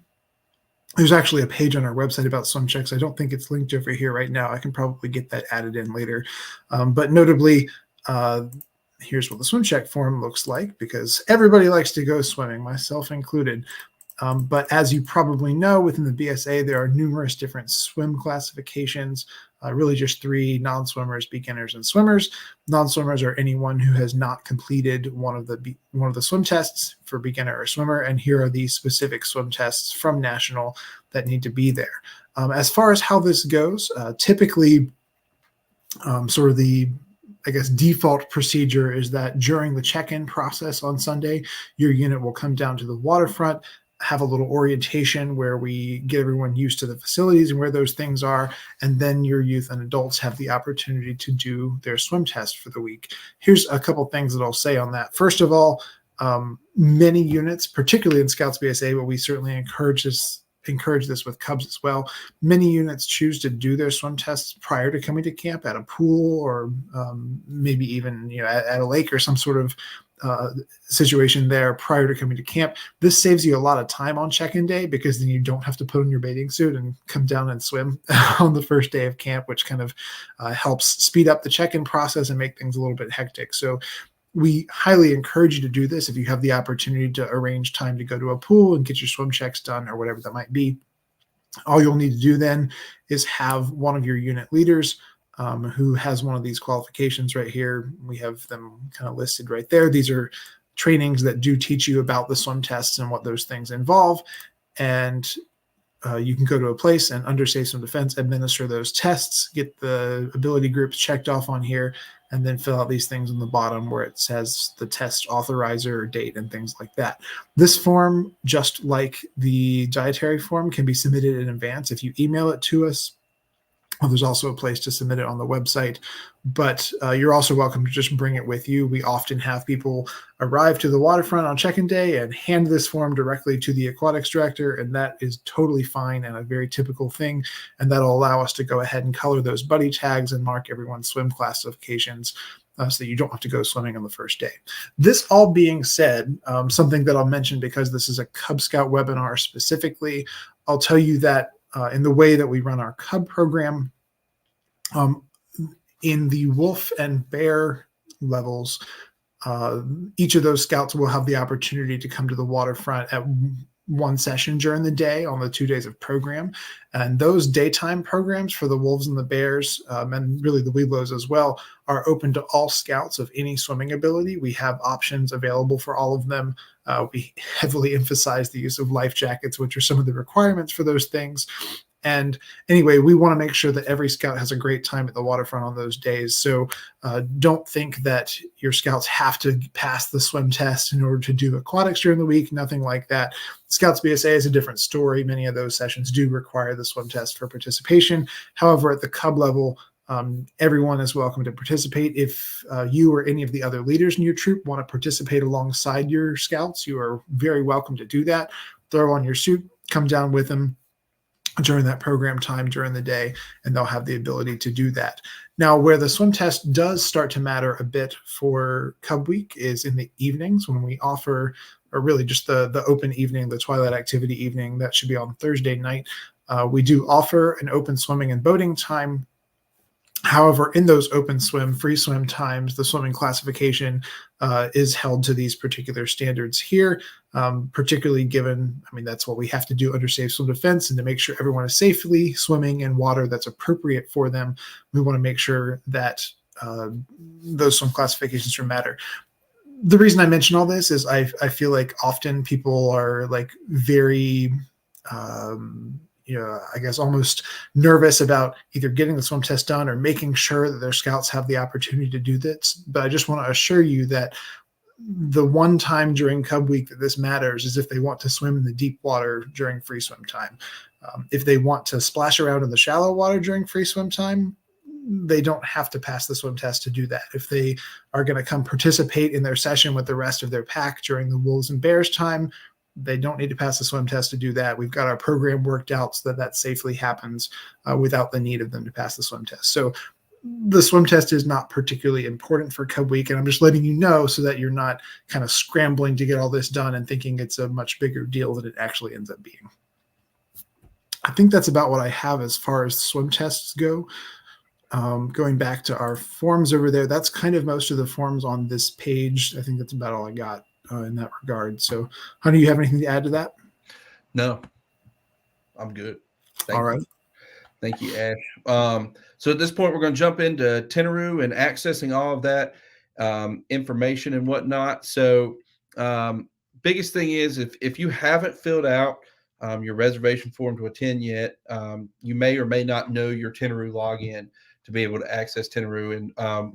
There's actually a page on our website about swim checks. I don't think it's linked over here right now. I can probably get that added in later. But notably, here's what the swim check form looks like, because everybody likes to go swimming, myself included. But as you probably know, within the BSA, there are numerous different swim classifications, really just three: non-swimmers, beginners, and swimmers. Non-swimmers are anyone who has not completed one of the swim tests for beginner or swimmer, and here are the specific swim tests from National that need to be there. As far as how this goes, typically sort of the default procedure is that during the check-in process on Sunday, your unit will come down to the waterfront, have a little orientation where we get everyone used to the facilities and where those things are, and then your youth and adults have the opportunity to do their swim test for the week. Here's a couple things that I'll say on that. First of all, many units, particularly in Scouts BSA, but we certainly encourage this with Cubs as well, many units choose to do their swim tests prior to coming to camp at a pool, or maybe even at a lake or some sort of situation there prior to coming to camp. This saves you a lot of time on check-in day because then you don't have to put on your bathing suit and come down and swim on the first day of camp, which kind of helps speed up the check-in process and make things a little bit hectic. So we highly encourage you to do this if you have the opportunity to arrange time to go to a pool and get your swim checks done or whatever that might be. All you'll need to do then is have one of your unit leaders who has one of these qualifications right here. We have them kind of listed right there. These are trainings that do teach you about the swim tests and what those things involve. And you can go to a place and under Safe Swim Defense, administer those tests, get the ability groups checked off on here, and then fill out these things on the bottom where it says the test authorizer, date, and things like that. This form, just like the dietary form, can be submitted in advance if you email it to us. Well, there's also a place to submit it on the website, but you're also welcome to just bring it with you. We often have people arrive to the waterfront on check-in day and hand this form directly to the aquatics director, and that is totally fine and a very typical thing, and that'll allow us to go ahead and color those buddy tags and mark everyone's swim classifications so that you don't have to go swimming on the first day. This all being said, something that I'll mention because this is a Cub Scout webinar specifically, I'll tell you that in the way that we run our Cub program, in the wolf and bear levels, each of those scouts will have the opportunity to come to the waterfront at one session during the day on the 2 days of program. And those daytime programs for the wolves and the bears, and really the webelos as well, are open to all scouts of any swimming ability. We have options available for all of them. We heavily emphasize the use of life jackets, which are some of the requirements for those things. And anyway, we want to make sure that every scout has a great time at the waterfront on those days. So don't think that your scouts have to pass the swim test in order to do aquatics during the week. Nothing like that. Scouts BSA is a different story. Many of those sessions do require the swim test for participation. However, at the Cub level, everyone is welcome to participate. If you or any of the other leaders in your troop want to participate alongside your scouts, you are very welcome to do that. Throw on your suit, come down with them during that program time during the day, and they'll have the ability to do that. Now, where the swim test does start to matter a bit for Cub Week is in the evenings when we offer, or really just the open evening, the twilight activity evening, that should be on Thursday night. We do offer an open swimming and boating time. However, in those open swim, free swim times, the swimming classification is held to these particular standards here, particularly given, I mean, that's what we have to do under Safe Swim Defense, and to make sure everyone is safely swimming in water that's appropriate for them, we want to make sure that those swim classifications matter. The reason I mention all this is I feel like often people are like very I guess almost nervous about either getting the swim test done or making sure that their scouts have the opportunity to do this. But I just want to assure you that the one time during Cub Week that this matters is if they want to swim in the deep water during free swim time. If they want to splash around in the shallow water during free swim time, they don't have to pass the swim test to do that. If they are going to come participate in their session with the rest of their pack during the wolves and bears time, they don't need to pass the swim test to do that. We've got our program worked out so that that safely happens without the need of them to pass the swim test. So the swim test is not particularly important for Cub Week, and I'm just letting you know so that you're not kind of scrambling to get all this done and thinking it's a much bigger deal than it actually ends up being. I think that's about what I have as far as swim tests go. Going back to our forms over there, that's kind of most of the forms on this page. I think that's about all I got in that regard. So, Hunter, you have anything to add to that? No, I'm good. All right. Thank you, Ash. So at this point, we're going to jump into Tentaroo and accessing all of that information and whatnot. So biggest thing is if you haven't filled out your reservation form to attend yet, you may or may not know your Tentaroo login to be able to access Tentaroo. And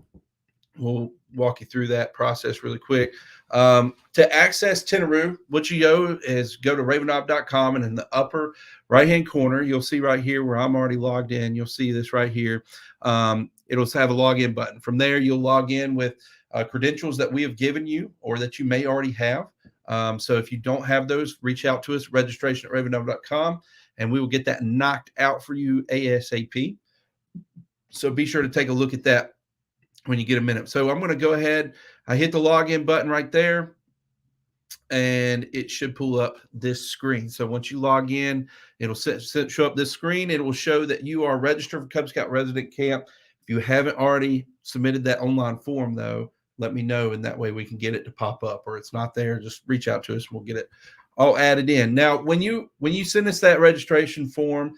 we'll walk you through that process really quick. To access Tentaroo, what you do is go to ravenob.com, and in the upper right-hand corner, you'll see right here where I'm already logged in. You'll see this right here. It'll have a login button. From there, you'll log in with credentials that we have given you or that you may already have. So if you don't have those, reach out to us, registration@ravenob.com, and we will get that knocked out for you ASAP. So be sure to take a look at that when you get a minute. So I'm going to go ahead. I hit the login button right there, and it should pull up this screen. So once you log in, it'll show up this screen. It will show that you are registered for Cub Scout Resident Camp. If you haven't already submitted that online form, though, let me know, and that way we can get it to pop up. Or it's not there, just reach out to us. We'll get it all added in. Now, when you send us that registration form,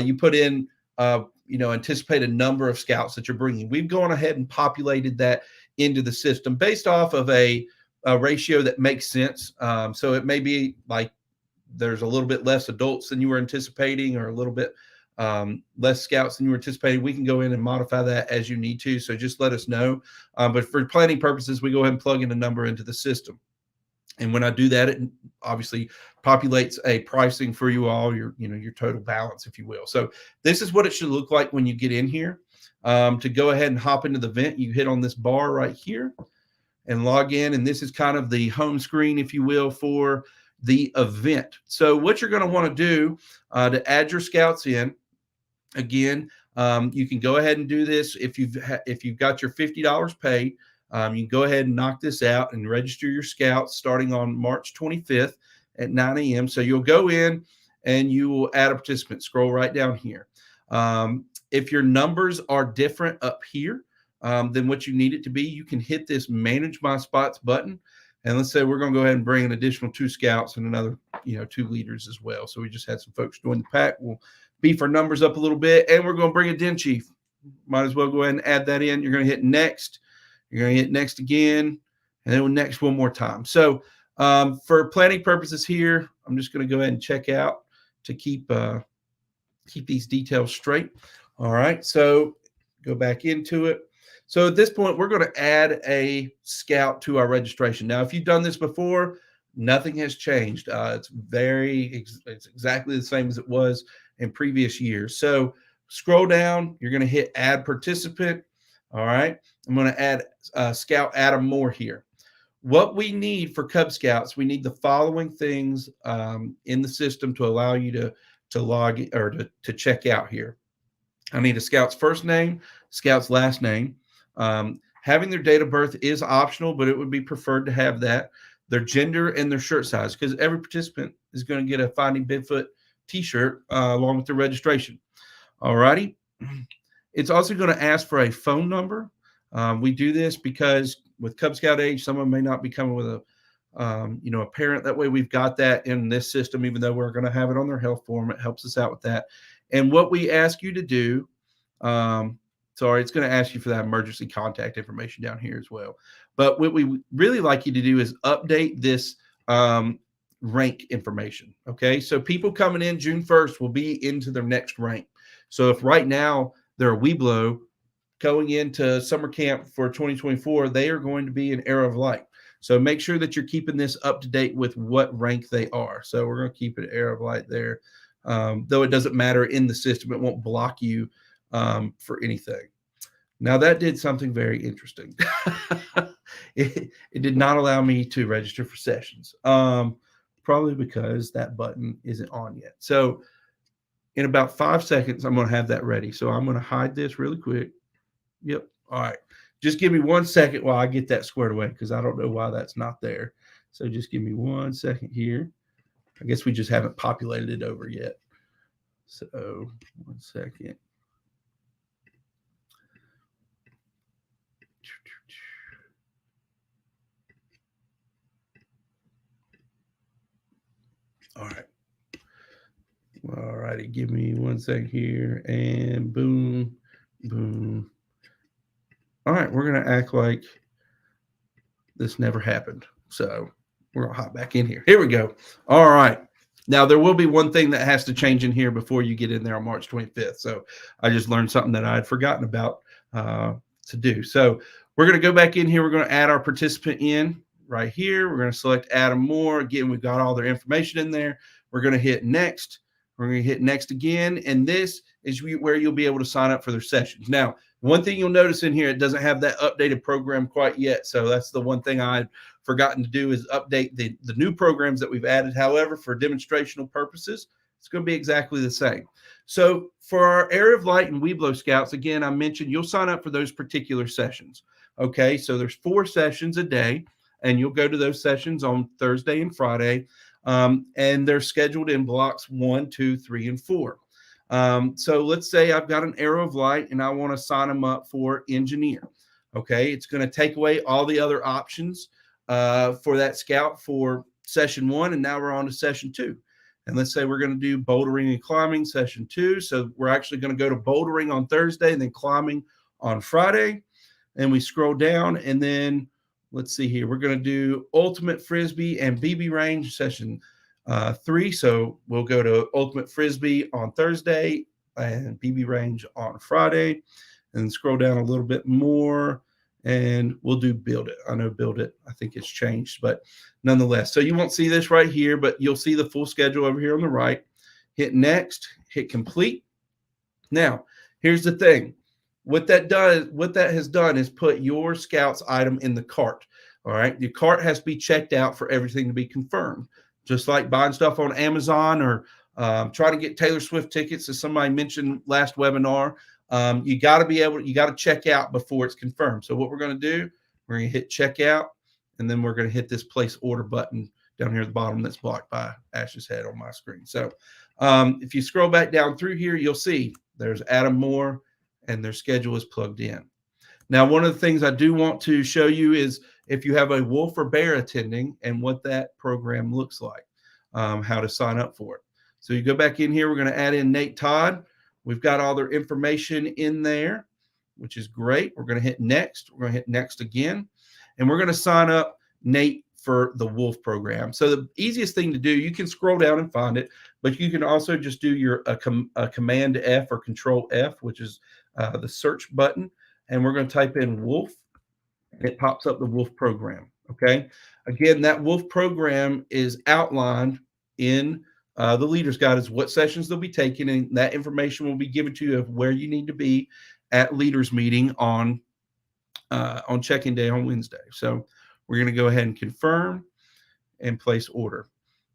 you put in anticipated number of scouts that you're bringing. We've gone ahead and populated that into the system based off of a ratio that makes sense. So it may be like there's a little bit less adults than you were anticipating, or a little bit less scouts than you were anticipating. We can go in and modify that as you need to. So just let us know. But for planning purposes, we go ahead and plug in a number into the system. And when I do that, it obviously populates a pricing for you all, your total balance, if you will. So this is what it should look like when you get in here. To go ahead and hop into the event, you hit on this bar right here and log in. And this is kind of the home screen, if you will, for the event. So what you're going to want to do to add your scouts in, again, you can go ahead and do this if you've got your $50 paid. You can go ahead and knock this out and register your scouts starting on March 25th at 9 a.m. So you'll go in and you will add a participant. Scroll right down here. If your numbers are different up here than what you need it to be, you can hit this Manage My Spots button. And let's say we're going to go ahead and bring an additional 2 scouts and another 2 leaders as well. So we just had some folks join the pack. We'll beef our numbers up a little bit, and we're going to bring a den chief. Might as well go ahead and add that in. You're going to hit next. You're going to hit next again, and then next one more time. So for planning purposes here, I'm just going to go ahead and check out to keep these details straight. All right, so go back into it. So at this point, we're going to add a scout to our registration. Now, if you've done this before, nothing has changed. It's exactly the same as it was in previous years. So scroll down. You're going to hit Add Participant. All right. I'm going to add Scout Adam Moore here. What we need for Cub Scouts, we need the following things in the system to allow you to log or to check out here. I need a Scout's first name, Scout's last name. Having their date of birth is optional, but it would be preferred to have that. Their gender and their shirt size, because every participant is going to get a Finding Bigfoot t-shirt along with their registration. All righty. It's also going to ask for a phone number. We do this because with Cub Scout age, someone may not be coming with a parent. That way we've got that in this system, even though we're going to have it on their health form. It helps us out with that. And what we ask you to do, it's going to ask you for that emergency contact information down here as well. But what we really like you to do is update this rank information. Okay. So people coming in June 1st will be into their next rank. So if right now they're a Weeblo going into summer camp for 2024, they are going to be an Era of Light. So make sure that you're keeping this up to date with what rank they are. So we're going to keep it Era of Light there. Though it doesn't matter in the system, it won't block you for anything. Now that did something very interesting. It did not allow me to register for sessions, probably because that button isn't on yet. So in about 5 seconds, I'm going to have that ready. So I'm going to hide this really quick. Yep. All right. Just give me 1 second while I get that squared away, because I don't know why that's not there. So just give me 1 second here. I guess we just haven't populated it over yet. So 1 second. All right. All righty. Give me 1 second here, and boom, boom. All right. We're going to act like this never happened. So we're going to hop back in here. Here we go. All right. Now, there will be one thing that has to change in here before you get in there on March 25th. So I just learned something that I had forgotten about to do. So we're going to go back in here. We're going to add our participant in right here. We're going to select Adam Moore. Again, we've got all their information in there. We're going to hit next. We're going to hit next again. And this is where you'll be able to sign up for their sessions. Now, one thing you'll notice in here, it doesn't have that updated program quite yet. So that's the one thing I'd forgotten to do, is update the new programs that we've added. However, for demonstrational purposes, it's going to be exactly the same. So for our Area of Light and Weeblo Scouts, again, I mentioned you'll sign up for those particular sessions. Okay, so there's 4 sessions a day, and you'll go to those sessions on Thursday and Friday, and they're scheduled in blocks 1, 2, 3, and 4. So let's say I've got an Arrow of Light and I want to sign them up for engineer. Okay, it's going to take away all the other options for that scout for session 1, and now we're on to session 2. And let's say we're going to do bouldering and climbing session 2. So we're actually going to go to bouldering on Thursday and then climbing on Friday. And we scroll down, and then let's see here. We're going to do ultimate frisbee and BB range session 3. So we'll go to ultimate frisbee on Thursday and BB range on Friday, and scroll down a little bit more, and we'll do build it. I know build it, I think it's changed, but nonetheless. So you won't see this right here, but you'll see the full schedule over here on the right. Hit next, hit complete. Now, here's the thing. What that has done is put your Scouts item in the cart. All right. Your cart has to be checked out for everything to be confirmed. Just like buying stuff on Amazon or trying to get Taylor Swift tickets, as somebody mentioned last webinar. You got to check out before it's confirmed. So what we're going to do, we're going to hit checkout, and then we're going to hit this place order button down here at the bottom that's blocked by Ash's head on my screen. So if you scroll back down through here, you'll see there's Adam Moore, and their schedule is plugged in. Now, one of the things I do want to show you is if you have a wolf or bear attending and what that program looks like, how to sign up for it. So you go back in here, we're going to add in Nate Todd. We've got all their information in there, which is great. We're going to hit next. We're going to hit next again, and we're going to sign up Nate for the wolf program. So the easiest thing to do, you can scroll down and find it, but you can also just do a command F or control F, which is the search button, and we're going to type in wolf, and it pops up the wolf program. Okay, again, that wolf program is outlined in the leader's guide as what sessions they'll be taking, and that information will be given to you of where you need to be at leaders meeting on check-in day on Wednesday. So we're going to go ahead and confirm and place order.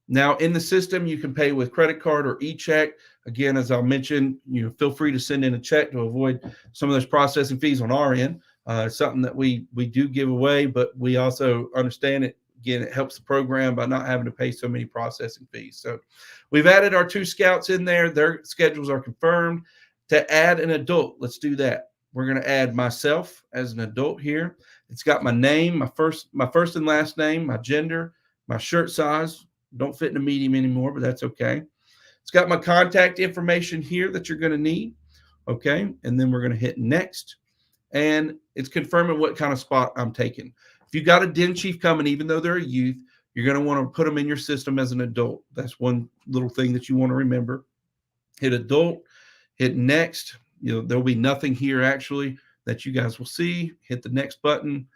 Now, in the system, you can pay with credit card or e-check. Again, as I mentioned, feel free to send in a check to avoid some of those processing fees on our end. It's something that we do give away, but we also understand it. Again, it helps the program by not having to pay so many processing fees. So we've added our 2 Scouts in there. Their schedules are confirmed. To add an adult, let's do that. We're going to add myself as an adult here. It's got my name, my first and last name, my gender, my shirt size. Don't fit in a medium anymore, but that's okay. It's got my contact information here that you're going to need. Okay. And then we're going to hit next. And it's confirming what kind of spot I'm taking. If you've got a den chief coming, even though they're a youth, you're going to want to put them in your system as an adult. That's one little thing that you want to remember. Hit adult, hit next. There'll be nothing here actually that you guys will see. Hit the next button,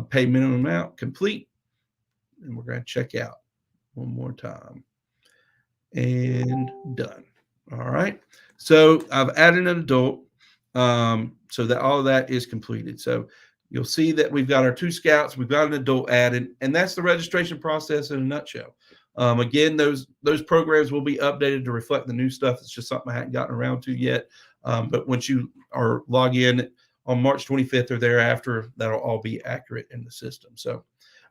pay minimum amount, complete. And we're going to check out one more time. And done. All right. So I've added an adult. So that all of that is completed. So you'll see that we've got our 2 Scouts, we've got an adult added, and that's the registration process in a nutshell. Again, those programs will be updated to reflect the new stuff. It's just something I hadn't gotten around to yet. But once you are log in on March 25th or thereafter, that'll all be accurate in the system. So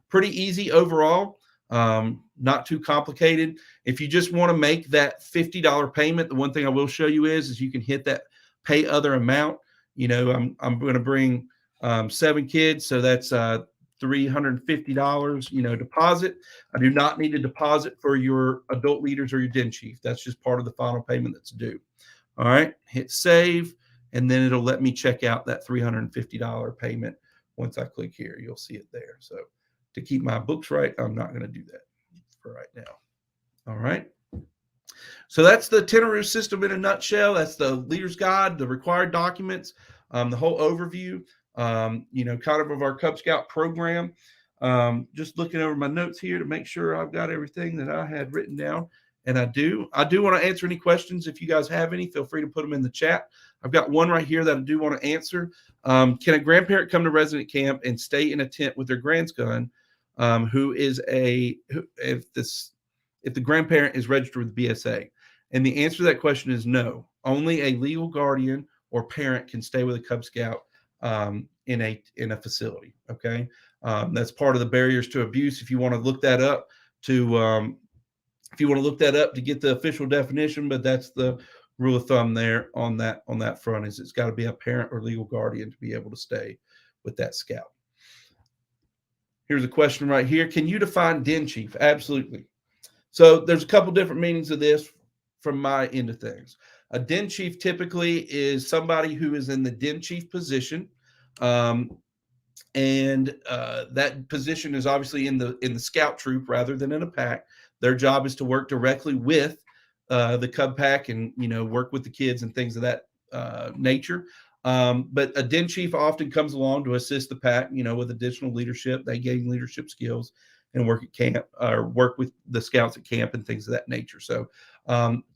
pretty easy overall. Not too complicated. If you just want to make that $50 payment, the one thing I will show you is you can hit that pay other amount. I'm going to bring 7 kids, so that's $350, deposit. I do not need a deposit for your adult leaders or your den chief. That's just part of the final payment that's due. All right, hit save, and then it'll let me check out that $350 payment. Once I click here, you'll see it there. So to keep my books right, I'm not going to do that for right now. All right. So that's the Tentaroo system in a nutshell. That's the leader's guide, the required documents, the whole overview, kind of our Cub Scout program. Just looking over my notes here to make sure I've got everything that I had written down. And I do want to answer any questions. If you guys have any, feel free to put them in the chat. I've got one right here that I do want to answer. Can a grandparent come to resident camp and stay in a tent with their grandson if the grandparent is registered with BSA? And the answer to that question is no. Only a legal guardian or parent can stay with a Cub Scout in a facility. Okay, that's part of the barriers to abuse. If you want to look that up to get the official definition, but that's the rule of thumb there on that front, is it's got to be a parent or legal guardian to be able to stay with that scout. Here's a question right here. Can you define den chief? Absolutely. So there's a couple different meanings of this from my end of things. A den chief typically is somebody who is in the den chief position. And that position is obviously in the scout troop rather than in a pack. Their job is to work directly with the Cub pack and, work with the kids and things of that nature. But a den chief often comes along to assist the pack, with additional leadership. They gain leadership skills and work at camp or work with the scouts at camp and things of that nature. So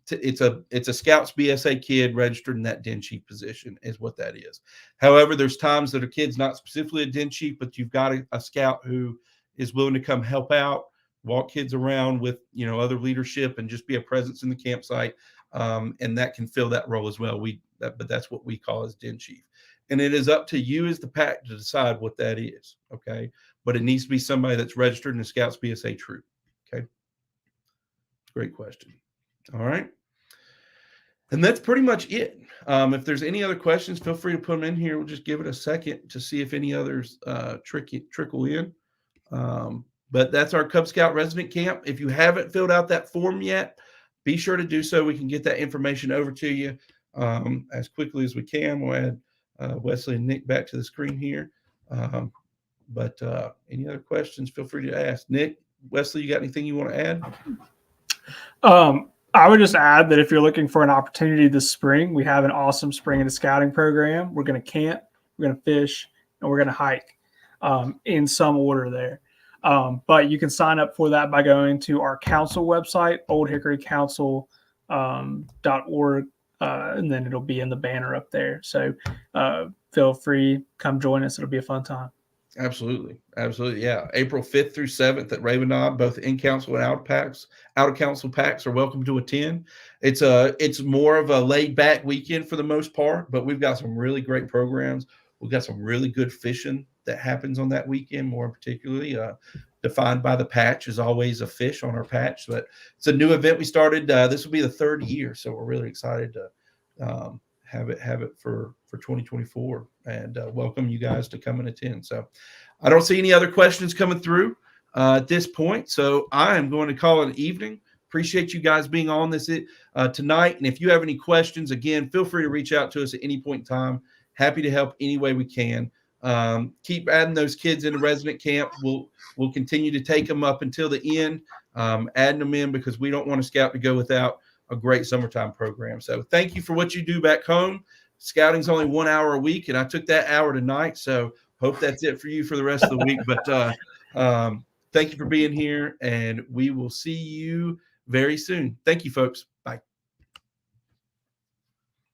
it's a Scouts BSA kid registered in that den chief position is what that is. However, there's times that a kid's not specifically a den chief, but you've got a scout who is willing to come help out, walk kids around with, other leadership and just be a presence in the campsite. And that can fill that role as well. But that's what we call as den chief. And it is up to you as the pack to decide what that is. Okay. But it needs to be somebody that's registered in the Scouts BSA troop. Okay. Great question. All right. And that's pretty much it. If there's any other questions, feel free to put them in here. We'll just give it a second to see if any others trickle in. But that's our Cub Scout resident camp. If you haven't filled out that form yet, be sure to do so. We can get that information over to you as quickly as we can. We'll add Wesley and Nick back to the screen here. But any other questions, feel free to ask. Nick, Wesley, you got anything you want to add? I would just add that if you're looking for an opportunity this spring, we have an awesome spring in the scouting program. We're going to camp, we're going to fish, and we're going to hike in some order there. But you can sign up for that by going to our council website, oldhickorycouncil.org, and then it'll be in the banner up there. So feel free, come join us. It'll be a fun time. Absolutely. Yeah. April 5th through 7th at Raven Knob, both in council and out of council packs are welcome to attend. It's more of a laid back weekend for the most part, but we've got some really great programs. We've got some really good fishing that happens on that weekend, more particularly defined by the patch is always a fish on our patch, but it's a new event we started. This will be the 3rd year. So we're really excited to have it for 2024 and welcome you guys to come and attend. So I don't see any other questions coming through at this point. So I am going to call it an evening. Appreciate you guys being on this tonight. And if you have any questions, again, feel free to reach out to us at any point in time. Happy to help any way we can. Keep adding those kids into resident camp. We'll continue to take them up until the end, adding them in because we don't want a scout to go without a great summertime program. So thank you for what you do back home. Scouting's only 1 hour a week, and I took that hour tonight. So hope that's it for you for the rest of the week. But thank you for being here, and we will see you very soon. Thank you, folks.